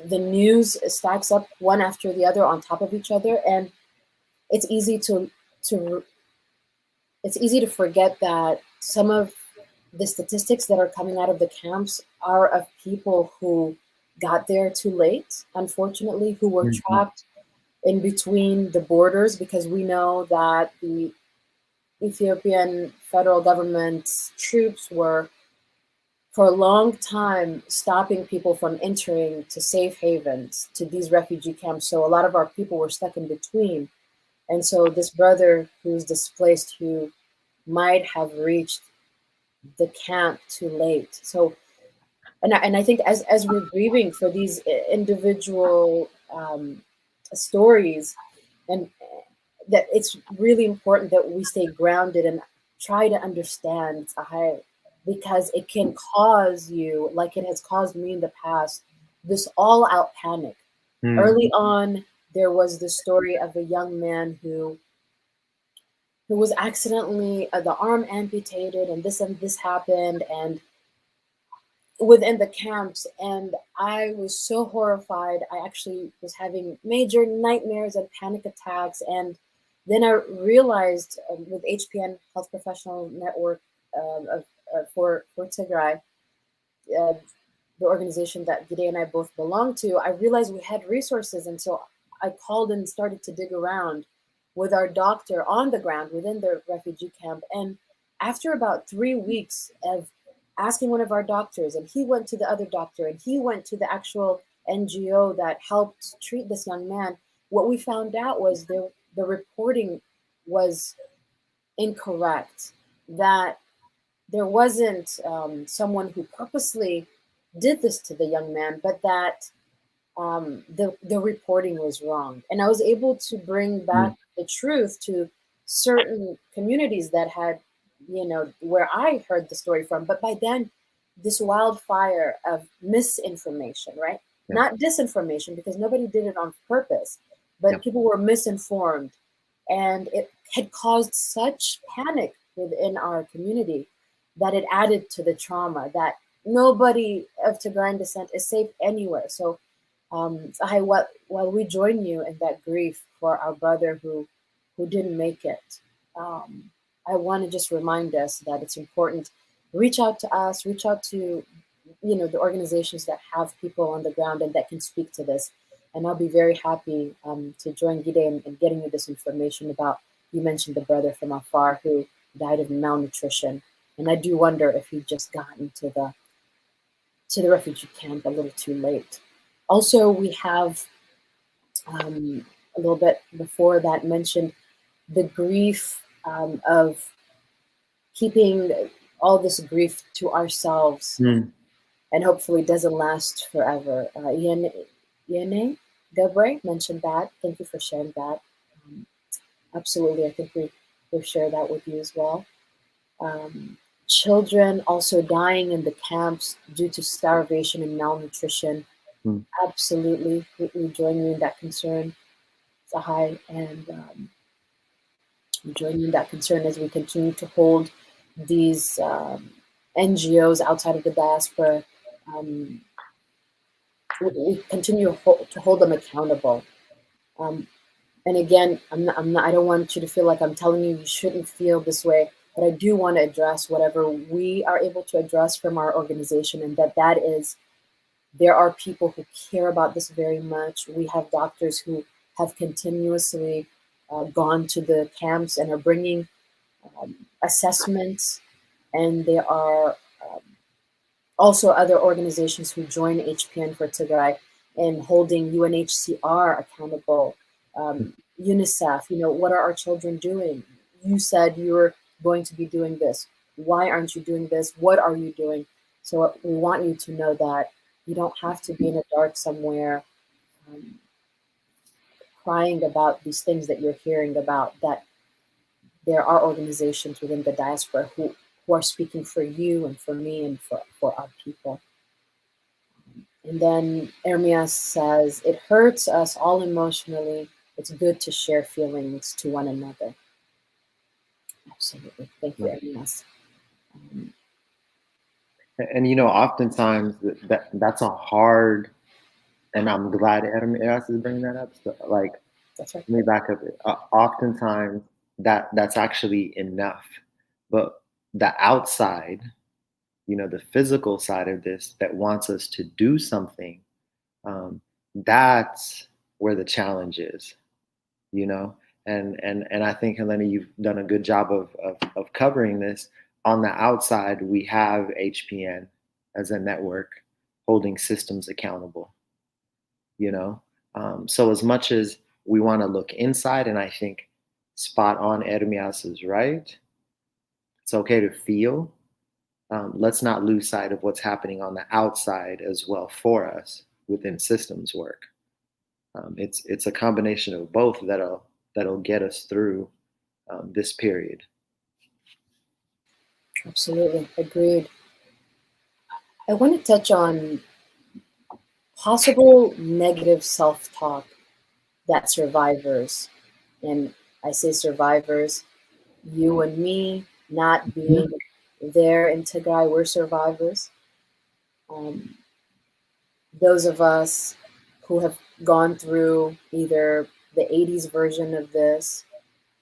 the news stacks up one after the other on top of each other, and it's easy to it's easy to forget that some of the statistics that are coming out of the camps are of people who got there too late, unfortunately, who were Mhm. trapped in between the borders, because we know that the Ethiopian federal government's troops were for a long time stopping people from entering to safe havens, to these refugee camps. So a lot of our people were stuck in between. And so this brother who's displaced, who might have reached the camp too late. So, and I think as we're grieving for these individual stories, and that it's really important that we stay grounded and try to understand, because it can cause you, like it has caused me in the past, this all-out panic. Mm. Early on, there was the story of a young man who was accidentally the arm amputated, and this happened, and within the camps, and I was so horrified. I actually was having major nightmares and panic attacks, and then I realized, with HPN, Health Professional Network, for Tigray, uh, the organization that Gide and I both belong to, I realized we had resources. And so I called and started to dig around with our doctor on the ground within the refugee camp. And after about 3 weeks of asking one of our doctors, and he went to the other doctor, and he went to the actual NGO that helped treat this young man, what we found out was the reporting was incorrect, that there wasn't someone who purposely did this to the young man, but that the reporting was wrong. And I was able to bring back Mm. the truth to certain communities that had, where I heard the story from. But by then, this wildfire of misinformation, right? Yeah. Not disinformation, because nobody did it on purpose, Yeah. but people were misinformed. And it had caused such panic within our community that it added to the trauma, that nobody of Tigrayan descent is safe anywhere. So while we join you in that grief for our brother who didn't make it, I want to just remind us that it's important. Reach out to us. Reach out to the organizations that have people on the ground and that can speak to this. And I'll be very happy to join Gide in getting you this information about. You mentioned the brother from afar who died of malnutrition, and I do wonder if he just gotten to the refugee camp a little too late. Also, we have a little bit before that mentioned the grief of keeping all this grief to ourselves, Mm. and hopefully doesn't last forever. Yene Gabre mentioned that. Thank you for sharing that. Um, Absolutely, I think we share that with you as well. Um, Children also dying in the camps due to starvation and malnutrition. Mm. Absolutely, we join you in that concern, Sahai, and we join you in that concern as we continue to hold these NGOs outside of the diaspora. Um, we continue to hold them accountable. Um, and again, I don't want you to feel like I'm telling you you shouldn't feel this way, but I do want to address whatever we are able to address from our organization, and that is, there are people who care about this very much. We have doctors who have continuously gone to the camps and are bringing assessments, and there are also other organizations who join HPN for Tigray in holding UNHCR accountable, UNICEF. What are our children doing? you said you were going to be doing this. Why aren't you doing this? What are you doing? So we want you to know that you don't have to be in a dark somewhere, um, crying about these things that you're hearing about, that there are organizations within the diaspora who are speaking for you and for me and for our people. And then Ermias says, it hurts us all emotionally. It's good to share feelings to one another. Absolutely. Thank you, Right. Ermias. Um, And oftentimes that's a hard. And I'm glad Adam asked is bringing that up. So, like, that's right. let me back up. Oftentimes that's actually enough, but the outside, the physical side of this that wants us to do something, that's where the challenge is, you know. And I think, Helena, you've done a good job of covering this. On the outside, we have HPN as a network holding systems accountable, you know. So as much as we want to look inside, and I think spot on, Ermias is right. It's okay to feel. Let's not lose sight of what's happening on the outside as well for us within systems work. It's a combination of both that'll get us through this period. Absolutely. Agreed. I want to touch on possible negative self talk that survivors, and I say survivors, you and me not being there in Tigray, we're survivors. Um, those of us who have gone through either the 80s version of this,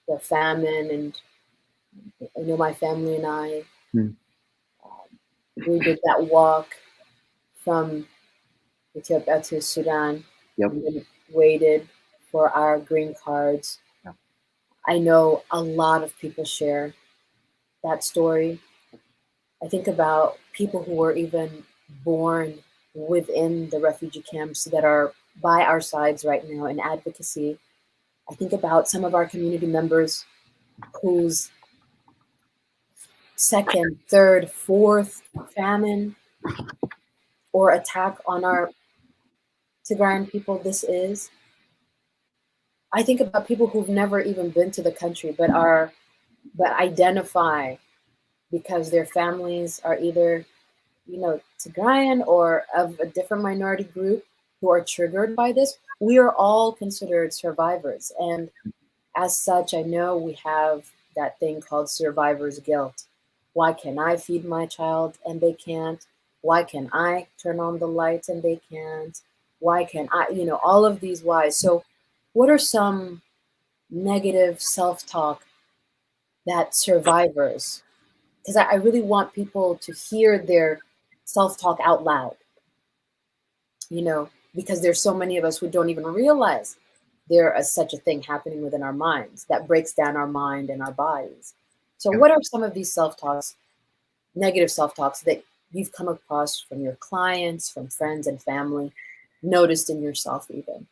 the famine, and I know my family and I, Hmm. we did that walk from Ethiopia to Sudan Yep. and then waited for our green cards. Yep. I know a lot of people share that story. I think about people who were even born within the refugee camps that are by our sides right now in advocacy. I think about some of our community members whose second, third, fourth famine or attack on our Tigrayan people this is. I think about people who've never even been to the country but identify because their families are either Tigrayan or of a different minority group who are triggered by this. We are all considered survivors. And as such, I know we have that thing called survivor's guilt. Why can I feed my child and they can't? Why can I turn on the lights and they can't? Why can I, all of these whys. So, what are some negative self talk that survivors, because I really want people to hear their self talk out loud, because there's so many of us who don't even realize there is such a thing happening within our minds that breaks down our mind and our bodies. So, Yep. what are some of these self talks, negative self talks that you've come across from your clients, from friends and family, noticed in yourself even?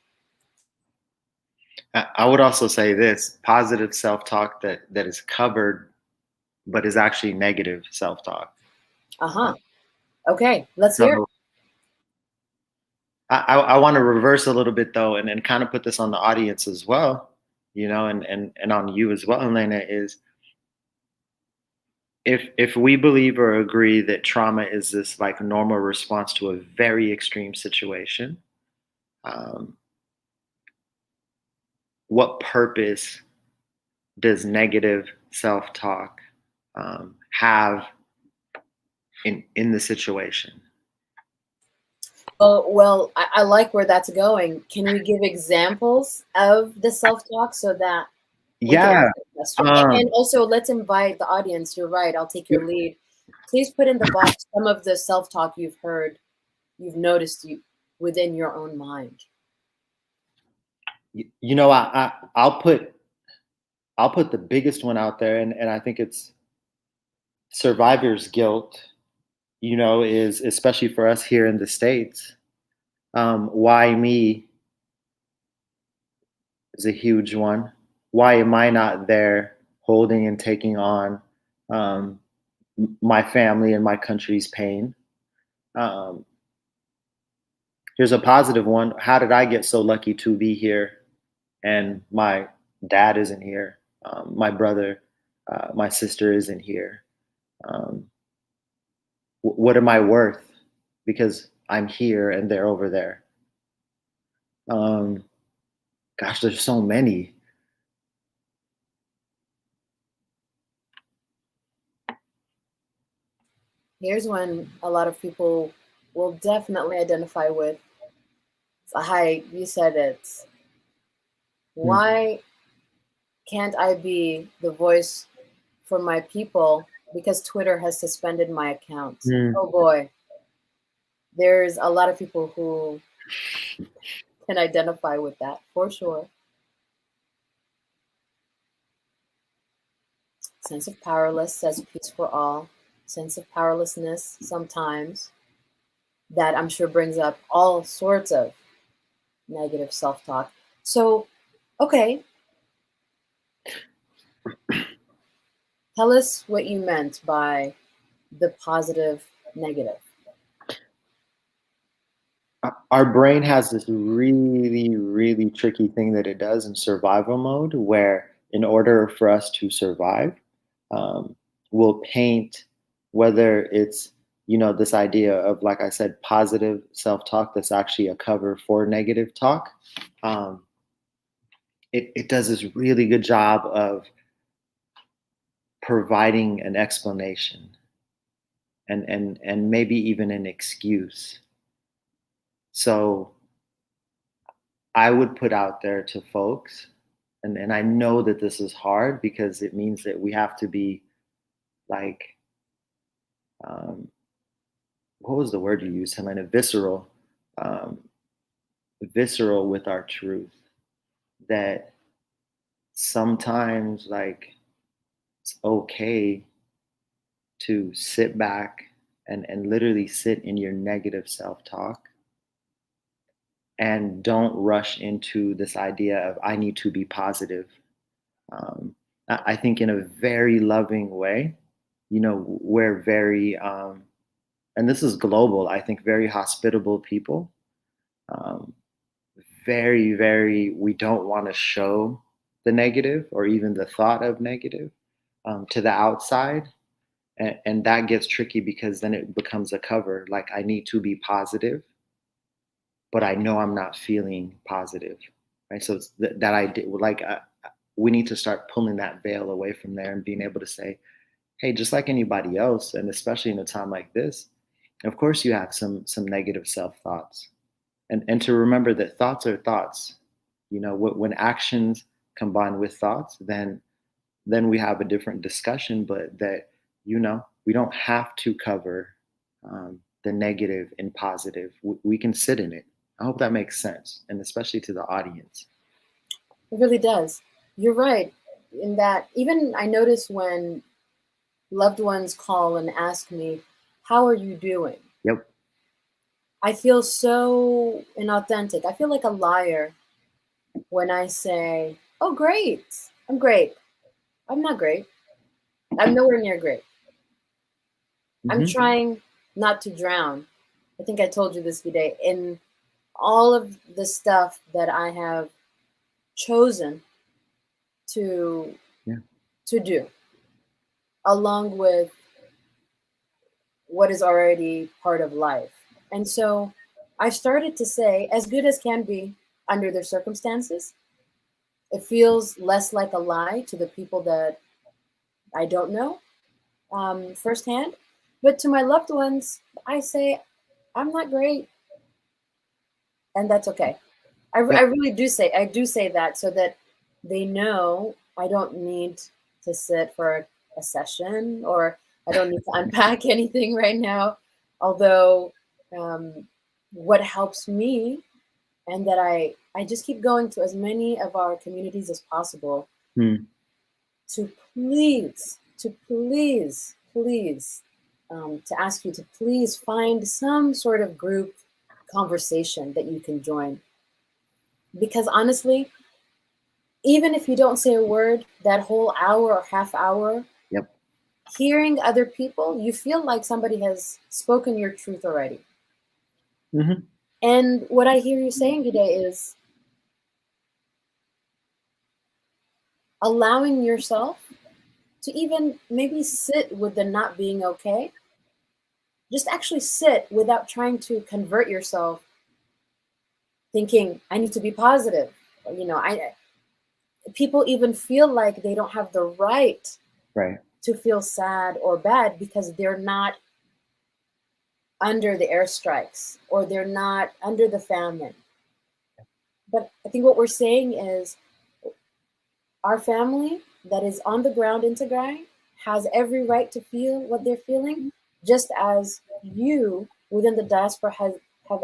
I would also say this: positive self-talk that is covered, but is actually negative self-talk. Uh Uh, huh. Okay, let's hear it. so I want to reverse a little bit though, and kind of put this on the audience as well, and on you as well, Elena, is if we believe or agree that trauma is this like normal response to a very extreme situation, um, what purpose does negative self-talk have in the situation? Oh, well, I like where that's going. Can we give examples of the self talk so that we can Yeah. answer the question? And Um, also, let's invite the audience. You're right. I'll take your lead. Please put in the box some of the self talk you've heard, you've noticed within your own mind. I'll put the biggest one out there, and I think it's survivor's guilt. Is especially for us here in the States. Why me is a huge one. Why am I not there holding and taking on um, my family and my country's pain. Um, Here's a positive one. How did I get so lucky to be here and my dad isn't here? My brother, my sister isn't here. Um, what am I worth? Because I'm here and they're over there. Um, Gosh, there's so many. Here's one a lot of people will definitely identify with. Hi, you said it. Mm, Why can't I be the voice for my people because Twitter has suspended my account? mm. Oh boy, there's a lot of people who can identify with that for sure. Sense of powerless says peace for all. Sense of powerlessness sometimes that I'm sure brings up all sorts of negative self talk. So, okay, tell us what you meant by the positive negative. Our brain has this really, really tricky thing that it does in survival mode, where in order for us to survive, um, we'll paint whether it's this idea of, like I said, positive self-talk that's actually a cover for negative talk. Um, it does this really good job of providing an explanation and maybe even an excuse. So I would put out there to folks, and I know that this is hard because it means that we have to be like, um, what was the word you used, Helena? Um, visceral with our truth. That sometimes, like, it's okay to sit back and literally sit in your negative self talk and don't rush into this idea of I need to be positive. Um, I think in a very loving way, we're very, and this is global, I think, very hospitable people. Um, Very, very, we don't want to show the negative or even the thought of negative to the outside. And that gets tricky because then it becomes a cover. Like, I need to be positive, but I know I'm not feeling positive. Right. So it's that idea, like, we need to start pulling that veil away from there and being able to say, hey, just like anybody else, and especially in a time like this, of course you have some negative self thoughts, and to remember that thoughts are thoughts. When actions combine with thoughts, then we have a different discussion. But that we don't have to cover the negative in positive. We can sit in it. I hope that makes sense, and especially to the audience. It really does. You're right in that even I notice when loved ones call and ask me, how are you doing? Yep. I feel so inauthentic. I feel like a liar when I say, oh, great. I'm great. I'm not great. I'm nowhere near great. I'm Hmm. trying not to drown. I think I told you this today in all of the stuff that I have chosen to Yeah. to do, along with what is already part of life. And so I've started to say, as good as can be under their circumstances, it feels less like a lie to the people that I don't know firsthand. But to my loved ones, I say, I'm not great. And that's okay. I Yep. really do say, I do say that so that they know I don't need to sit for a session or I don't need to unpack anything right now. Although, um, what helps me and that I just keep going to as many of our communities as possible Hmm. to ask you to please find some sort of group conversation that you can join. Because honestly, even if you don't say a word, that whole hour or half hour, Yep. hearing other people, you feel like somebody has spoken your truth already. Hmm. And what I hear you saying today is allowing yourself to even maybe sit with the not being okay. Just actually sit without trying to convert yourself thinking I need to be positive. You know, I people even feel like they don't have the right Right. to feel sad or bad because they're not under the airstrikes or they're not under the famine. But I think what we're saying is our family that is on the ground in Tigray has every right to feel what they're feeling, just as you within the diaspora have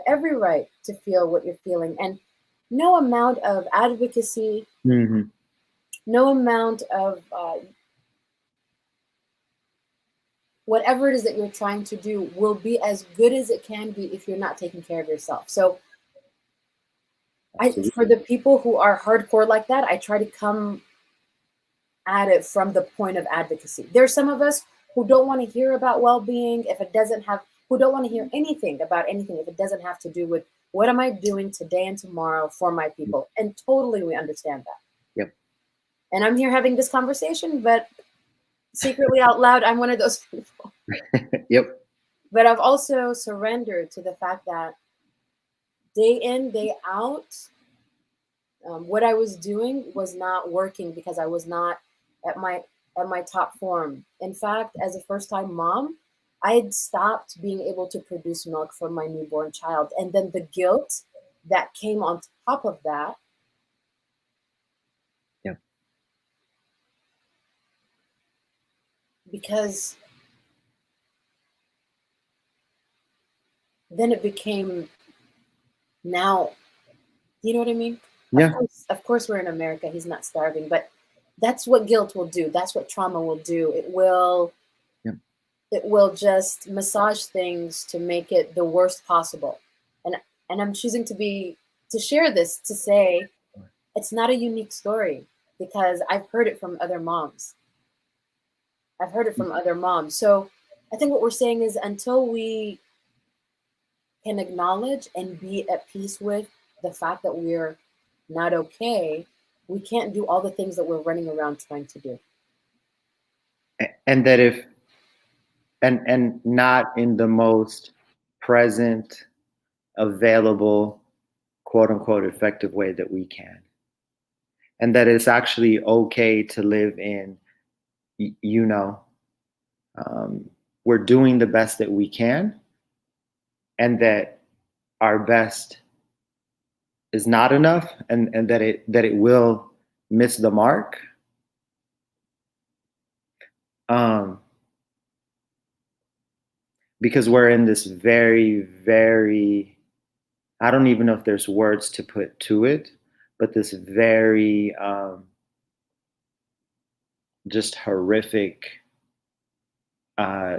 every right to feel what you're feeling. And no amount of advocacy, Hmm. no amount of whatever it is that you're trying to do will be as good as it can be if you're not taking care of yourself. So for Absolutely. the people who are hardcore like that, I try to come at it from the point of advocacy. There's some of us who don't want to hear about well-being if it doesn't have, who don't want to hear anything about anything if it doesn't have to do with what am I doing today and tomorrow for my people. And totally we understand that. Yep. And I'm here having this conversation, but secretly out loud, I'm one of those people. Yep. But I've also surrendered to the fact that day in, day out, what I was doing was not working because I was not at my at my top form. In fact, as a first-time mom, I had stopped being able to produce milk for my newborn child, and then the guilt that came on top of that, Yep. because then it became now, you know what I mean? Yeah. Of course, we're in America. He's not starving, but that's what guilt will do. That's what trauma will do. Yep. It will just massage things to make it the worst possible. And I'm choosing to share this to say it's not a unique story because I've heard it from other moms. I've heard it from other moms. So I think what we're saying is until we can acknowledge and be at peace with the fact that we're not okay, we can't do all the things that we're running around trying to do. And that if and not in the most present, available, quote unquote effective way that we can. And that it's actually okay to live in, you know, we're doing the best that we can, and that our best is not enough, and that it will miss the mark. Um, because we're in this very, very, I don't even know if there's words to put to it, but this very just horrific uh,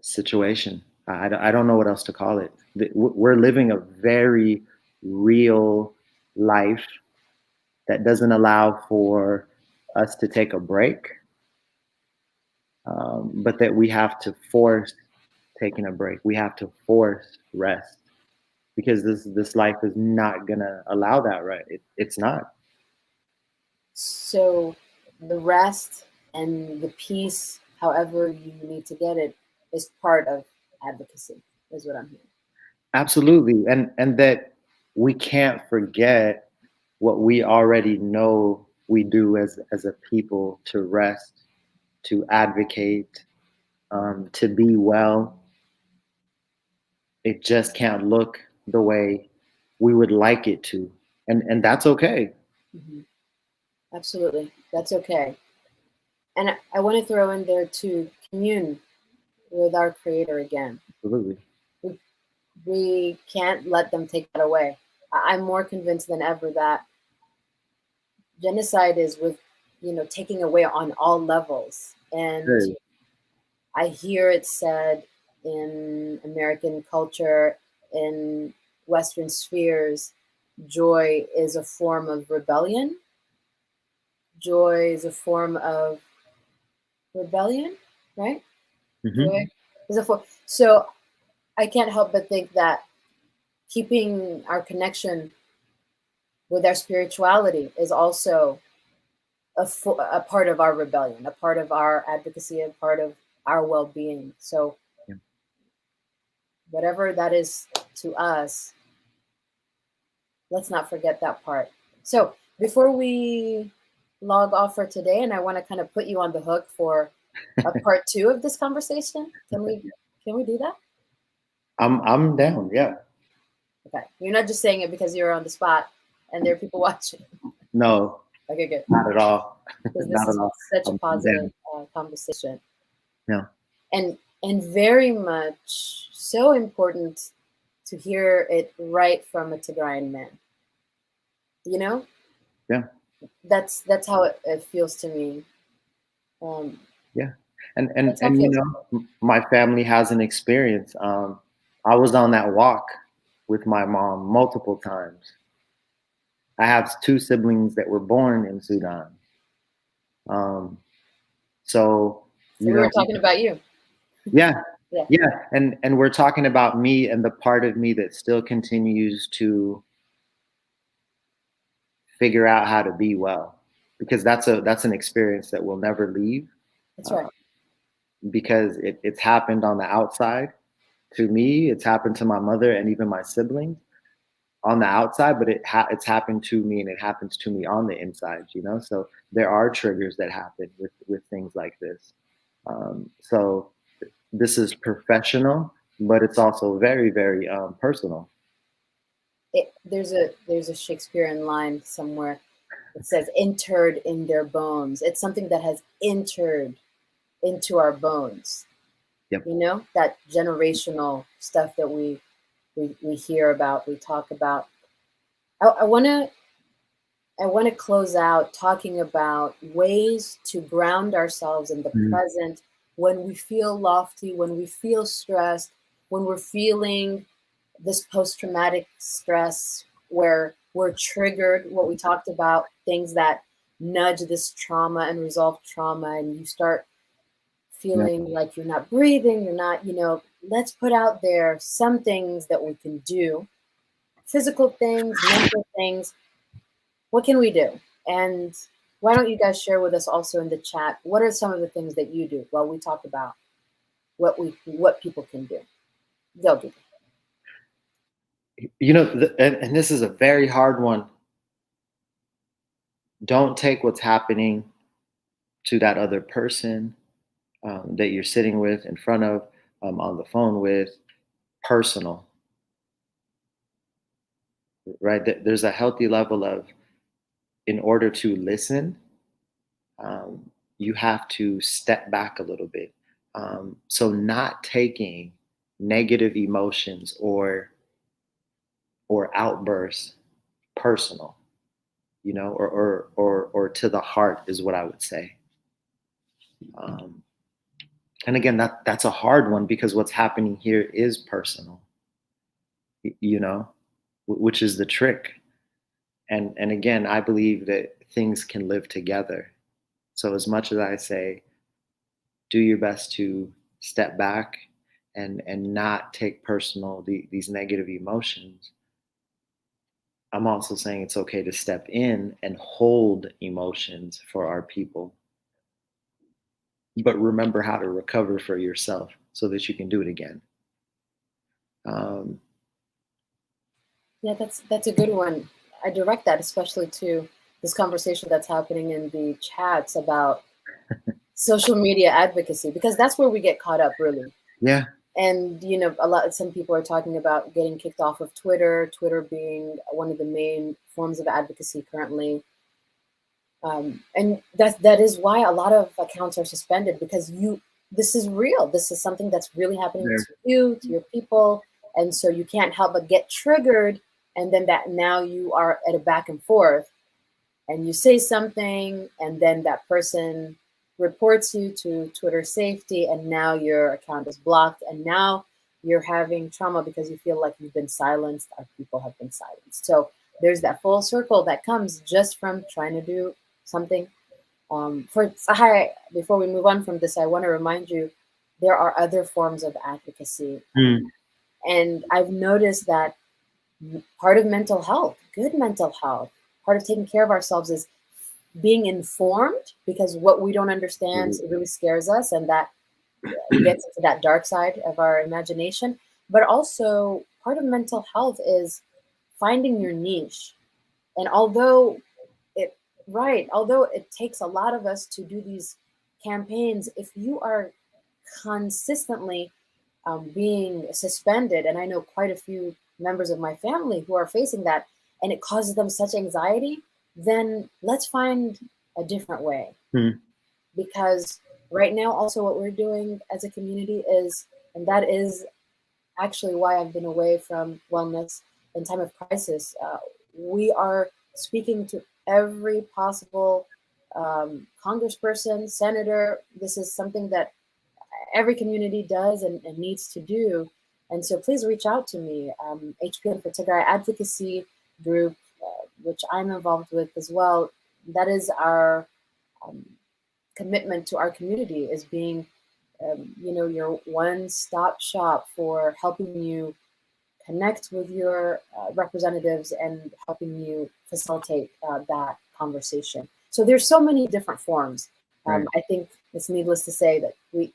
situation. I don't know what else to call it. We're living a very real life that doesn't allow for us to take a break, but that we have to force taking a break. We have to force rest because this life is not gonna allow that. Right? It's not. So the rest and the peace, however you need to get it, is part of advocacy, is what I'm hearing. Absolutely, and that we can't forget what we already know we do as a people to rest, to advocate, to be well. It just can't look the way we would like it to, and that's okay. Hmm. Absolutely. That's okay. And I want to throw in there to commune with our creator again. Absolutely. We, we can't let them take that away. I'm more convinced than ever that genocide is with, taking away on all levels. And Good. I hear it said in American culture, in Western spheres, joy is a form of rebellion. joy is a form of rebellion, right? Joy Hmm. is a form. So I can't help but think that keeping our connection with our spirituality is also a part of our rebellion, a part of our advocacy, a part of our well-being. So Yeah. whatever that is to us, let's not forget that part. So before we log off for today, and I want to kind of put you on the hook for a part two of this conversation. Can we do that? I'm down. Yeah. Okay. You're not just saying it because you're on the spot and there are people watching. No, Okay, good. not at all. Because this Not at is all. such a I'm positive down. conversation, Yeah. and very much so important to hear it right from a Tigrayan man. You know, Yeah. that's how it feels to me. Um, Yeah. And and that's how it and feels. my family has an experience. I was on that walk with my mom multiple times. I have two siblings that were born in Sudan. Um, so So you we were know, talking about you. yeah, Yeah, yeah, and we're talking about me and the part of me that still continues to figure out how to be well, because that's an experience that will never leave, that's uh, right. because it's happened on the outside to me, it's happened to my mother and even my siblings on the outside, but it's happened to me and it happens to me on the inside. So there are triggers that happen with things like this. So this is professional, but it's also very, very personal. There's a Shakespearean line somewhere. It says "entered in their bones." It's something that has entered into our bones. Yep. You know, that generational stuff that we hear about, we talk about. I want to close out talking about ways to ground ourselves in the Mm. present when we feel lofty, when we feel stressed, when we're feeling this post-traumatic stress where we're triggered, what we talked about, things that nudge this trauma and resolve trauma, and you start Yeah. feeling like you're not breathing, you're not, let's put out there some things that we can do, physical things, mental things. What can we do? And why don't you guys share with us also in the chat, what are some of the things that you do while we talk about what people can do? They'll do. And this is a very hard one. Don't take what's happening to that other person that you're sitting with, in front of, on the phone with, personal, right? There's a healthy level of, in order to listen, you have to step back a little bit. So not taking negative emotions or outbursts personal, or to the heart is what I would say. Um, and again, that's a hard one because what's happening here is personal, you know, which is the trick. And again, I believe that things can live together. So as much as I say, do your best to step back and not take personal these negative emotions. I'm also saying it's okay to step in and hold emotions for our people, but remember how to recover for yourself so that you can do it again. Um, Yeah, that's a good one. I direct that especially to this conversation that's happening in the chats about social media advocacy, because that's where we get caught up really. yeah, And some people are talking about getting kicked off of Twitter being one of the main forms of advocacy currently. And that is why a lot of accounts are suspended, because this is real. This is something that's really happening there, to you, to your people, and so you can't help but get triggered. And then that now you are at a back and forth, and you say something, and then that person reports you to Twitter safety, and now your account is blocked, and now you're having trauma because you feel like you've been silenced, or people have been silenced. So there's that full circle that comes just from trying to do something Before we move on from this, I want to remind you there are other forms of advocacy, Mm. and I've noticed that part of mental health, good mental health, part of taking care of ourselves is being informed, because what we don't understand it really scares us, and that gets into that dark side of our imagination. But also, part of mental health is finding your niche. And it, although it takes a lot of us to do these campaigns, if you are consistently being suspended, and I know quite a few members of my family who are facing that, and it causes them such anxiety, then let's find a different way. Mm. Because right now, also, what we're doing as a community is, and that is actually why I've been away from wellness in time of crisis. We are speaking to every possible congressperson, senator. This is something that every community does and needs to do. And so please reach out to me. HPN for Tigrayan Advocacy Group, which I'm involved with as well. That is our um, commitment to our community, is being your one-stop shop for helping you connect with your representatives and helping you facilitate that conversation. So there's so many different forms. Right. I think it's needless to say that we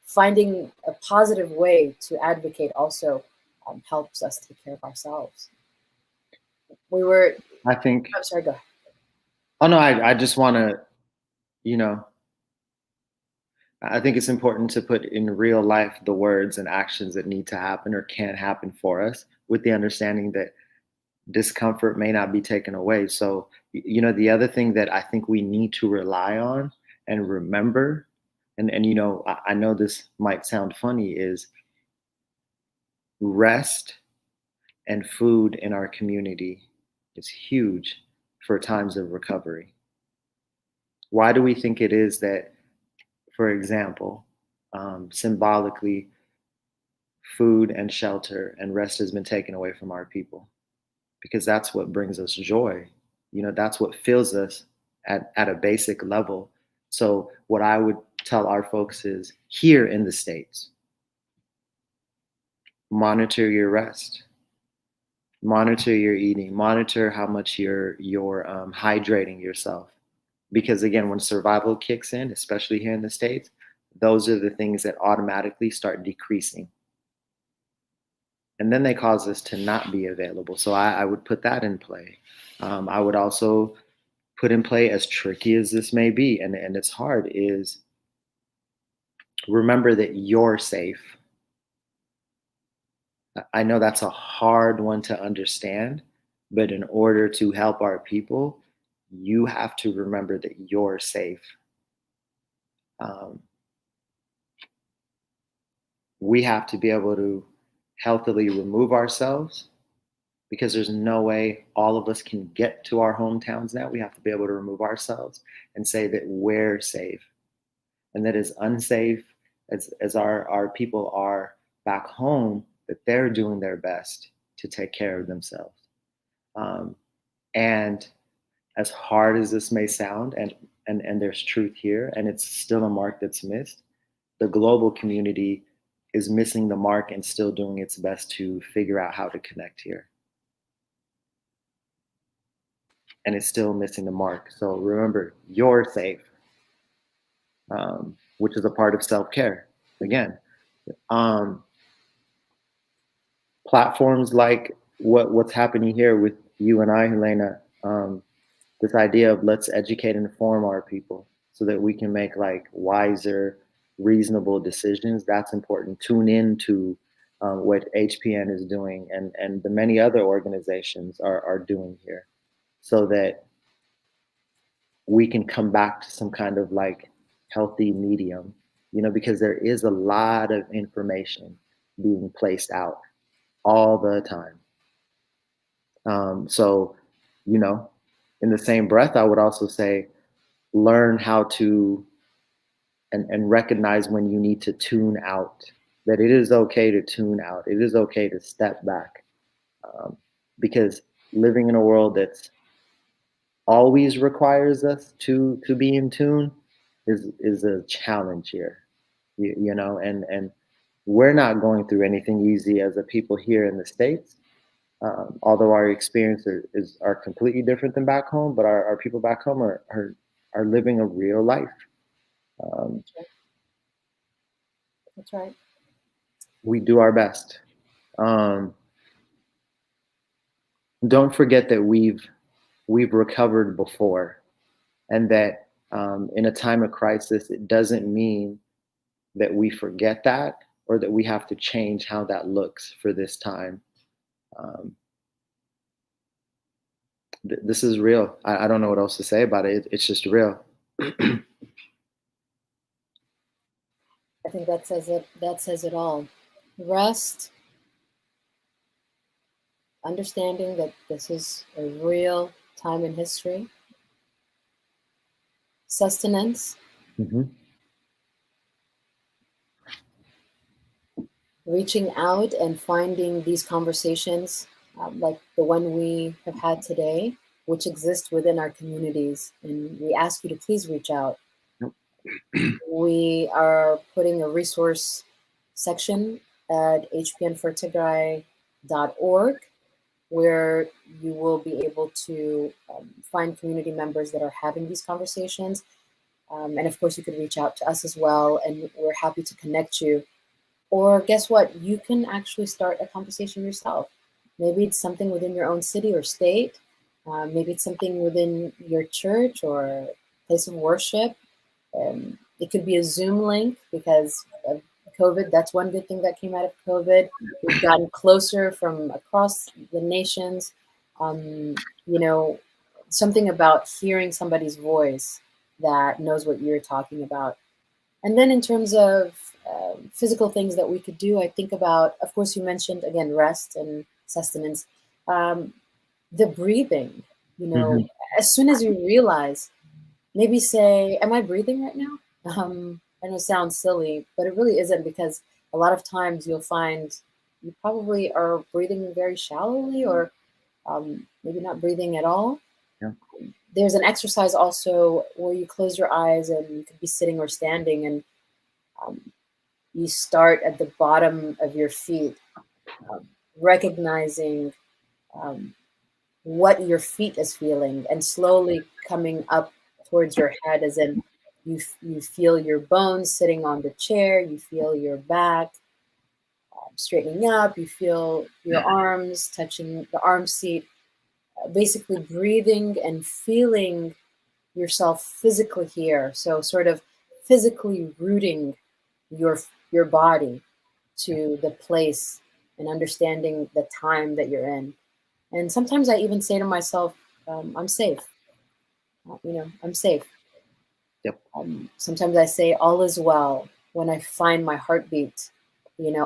finding a positive way to advocate also helps us take care of ourselves. We were, I think. I'm sorry, go ahead. Oh no, I just want to, you know, I think it's important to put in real life the words and actions that need to happen or can happen for us, with the understanding that discomfort may not be taken away. So, the other thing that I think we need to rely on and remember, and I know this might sound funny, is rest and food in our community is huge for times of recovery. Why do we think it is that, for example, symbolically, food and shelter and rest has been taken away from our people? Because that's what brings us joy. That's what fills us at a basic level. So, what I would tell our folks is, here in the States, monitor your rest, monitor your eating, monitor how much you're hydrating yourself. Because again, when survival kicks in, especially here in the States, those are the things that automatically start decreasing. And then they cause us to not be available. So I would put that in play. I would also put in play, as tricky as this may be, and it's hard, is remember that you're safe. I know that's a hard one to understand, but in order to help our people, you have to remember that you're safe. Um, we have to be able to healthily remove ourselves, because there's no way all of us can get to our hometowns now. We have to be able to remove ourselves and say that we're safe, and that is unsafe as our people are back home, that they're doing their best to take care of themselves. Um, and as hard as this may sound, and there's truth here, and it's still a mark that's missed, the global community is missing the mark and still doing its best to figure out how to connect here. And it's still missing the mark. So remember, you're safe, which is a part of self-care. Again, um, platforms like what's happening here with you and I, Helena, this idea of let's educate and inform our people so that we can make like wiser, reasonable decisions. That's important. Tune in to what HPN is doing, and the many other organizations are doing here, so that we can come back to some kind of like healthy medium, because there is a lot of information being placed out all the time. So, you know, in the same breath, I would also say learn how to and recognize when you need to tune out, that it is okay to tune out. It is okay to step back, because living in a world that's always requires us to be in tune is a challenge here. You know, and we're not going through anything easy as a people here in the States. Although our experience are completely different than back home, but our people back home are living a real life. Um, That's right. That's right. we do our best. Um, don't forget that we've recovered before, and that in a time of crisis, it doesn't mean that we forget that or that we have to change how that looks for this time. Um, this is real. I don't know what else to say about it. It's just real. I think that says it. That says it all. Rest, understanding that this is a real time in history. Sustenance, Hmm. reaching out and finding these conversations like the one we have had today, which exist within our communities. And we ask you to please reach out. We are putting a resource section at hpnfortigray.org where you will be able to find community members that are having these conversations. And of course, you could reach out to us as well, and we're happy to connect you. Or guess what? You can actually start a conversation yourself. Maybe it's something within your own city or state. Maybe it's something within your church or place of worship. It could be a Zoom link because of COVID. That's one good thing that came out of COVID. We've gotten closer from across the nations. You know, something about hearing somebody's voice that knows what you're talking about. And then in terms of physical things that we could do, I think about, of course, you mentioned again rest and sustenance, um, the breathing. You know, Hmm. as soon as you realize, maybe say, "Am I breathing right now?" I know it sounds silly, but it really isn't because a lot of times you'll find you probably are breathing very shallowly or maybe not breathing at all. Yeah. There's an exercise also where you close your eyes and you could be sitting or standing and um, you start at the bottom of your feet, um, recognizing um, what your feet is feeling and slowly coming up towards your head as in you feel your bones sitting on the chair, you feel your back straightening up, you feel your arms touching the arm seat, basically breathing and feeling yourself physically here. So sort of physically rooting your your body to the place and understanding the time that you're in. And sometimes I even say to myself, I'm safe. I'm safe. Yep. Sometimes I say, all is well when I find my heartbeat,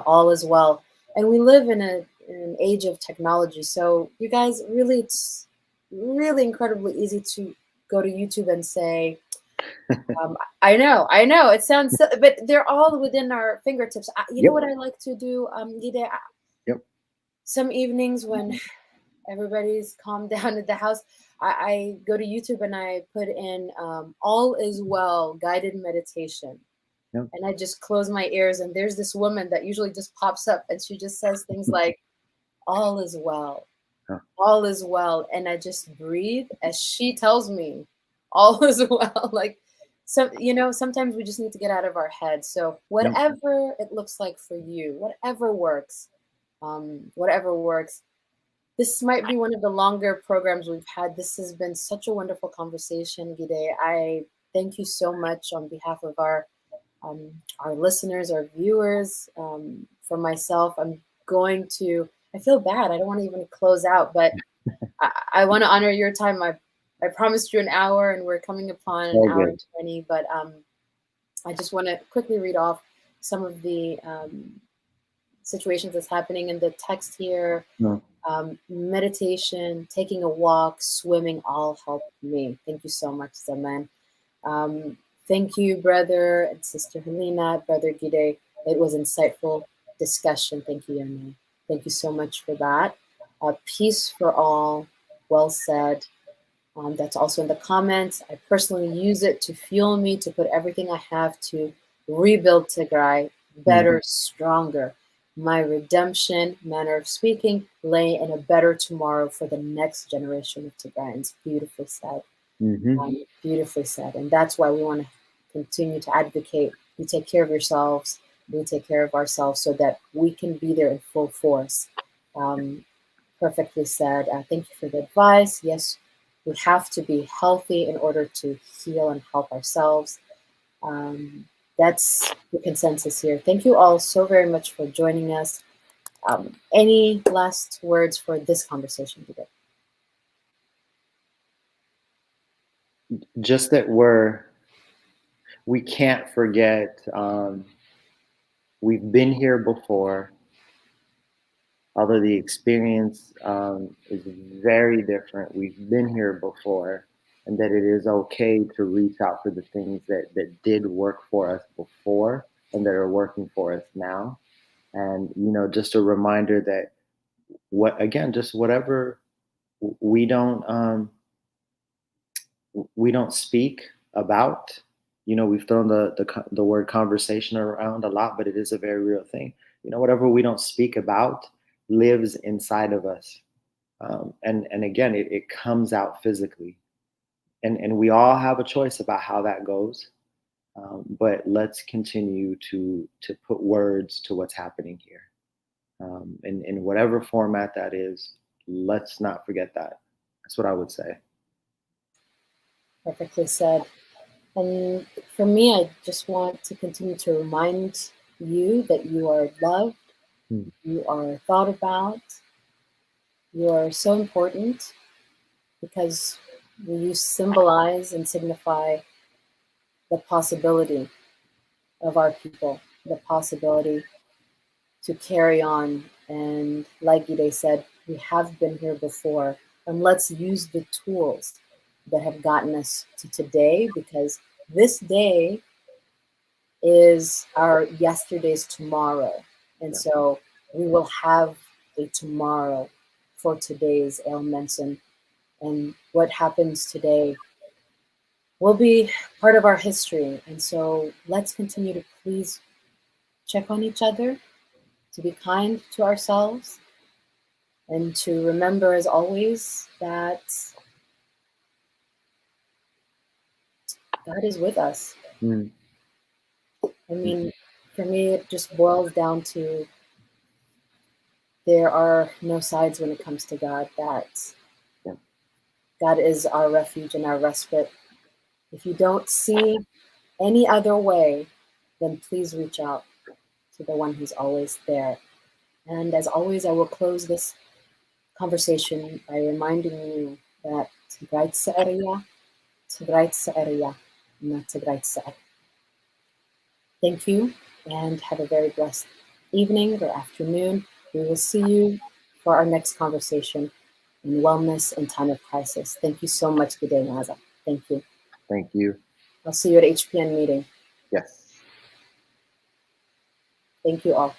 all is well. And we live in an age of technology. So, you guys, really, it's really incredibly easy to go to YouTube and say, I know, it sounds, but they're all within our fingertips. You know Yep. what I like to do, Gide? Yep. Some evenings when everybody's calmed down at the house, I go to YouTube and I put in "All Is Well" guided meditation, Yep. and I just close my ears. And there's this woman that usually just pops up, and she just says things like, "All is well, Huh. all is well," and I just breathe as she tells me, "All is well." Like, sometimes we just need to get out of our heads. So Yep. whatever it looks like for you, whatever works. This might be one of the longer programs we've had. This has been such a wonderful conversation, Gide. I thank you so much on behalf of our listeners, our viewers. For myself, I'm going to. I feel bad. I don't want to even close out, but I want to honor your time. I promised you an hour, and we're coming upon an All hour good. and 20. But I just want to quickly read off some of the situations that's happening in the text here. No. Meditation, taking a walk, swimming, all help me. Thank you so much, Zaman. Thank you, brother and sister Helena, brother Gide. It was insightful discussion. Thank you, Yana. Thank you so much for that. Peace for all. Well said. That's also in the comments. I personally use it to fuel me, to put everything I have to rebuild Tigray better, stronger. My redemption, manner of speaking, lay in a better tomorrow for the next generation of Tigrayans. Beautifully said. Beautifully said. And that's why we want to continue to advocate. You take care of yourselves, we take care of ourselves so that we can be there in full force. Perfectly said. Thank you for the advice. Yes, we have to be healthy in order to heal and help ourselves. That's the consensus here. Thank you all so very much for joining us. Any last words for this conversation today? Just that we can't forget, we've been here before, although the experience is very different. We've been here before, and that it is okay to reach out for the things that did work for us before and that are working for us now. And just a reminder that just whatever we don't speak about. We've thrown the word conversation around a lot, but it is a very real thing. Whatever we don't speak about lives inside of us, and again, it comes out physically, and we all have a choice about how that goes. But let's continue to put words to what's happening here, in whatever format that is. Let's not forget that. That's what I would say. Perfectly said. And for me, I just want to continue to remind you that you are loved, you are thought about, you are so important because you symbolize and signify the possibility of our people, the possibility to carry on. And like Gide said, we have been here before, and let's use the tools that have gotten us to today, because this day is our yesterday's tomorrow. And so we will have a tomorrow for today's ailments, and what happens today will be part of our history. And so let's continue to please check on each other, to be kind to ourselves, and to remember, as always, that God is with us. I mean, for me, it just boils down to there are no sides when it comes to God, that God is our refuge and our respite. If you don't see any other way, then please reach out to the one who's always there. And as always, I will close this conversation by reminding you that Tigray Sa'ariya, Tigray Sa'ariya, not Tigray Sa'ar. Thank you, and have a very blessed evening or afternoon. We will see you for our next conversation in wellness in time of crisis. Thank you so much, Gide Naza. Thank you. Thank you. I'll see you at HPN meeting. Yes. Thank you all.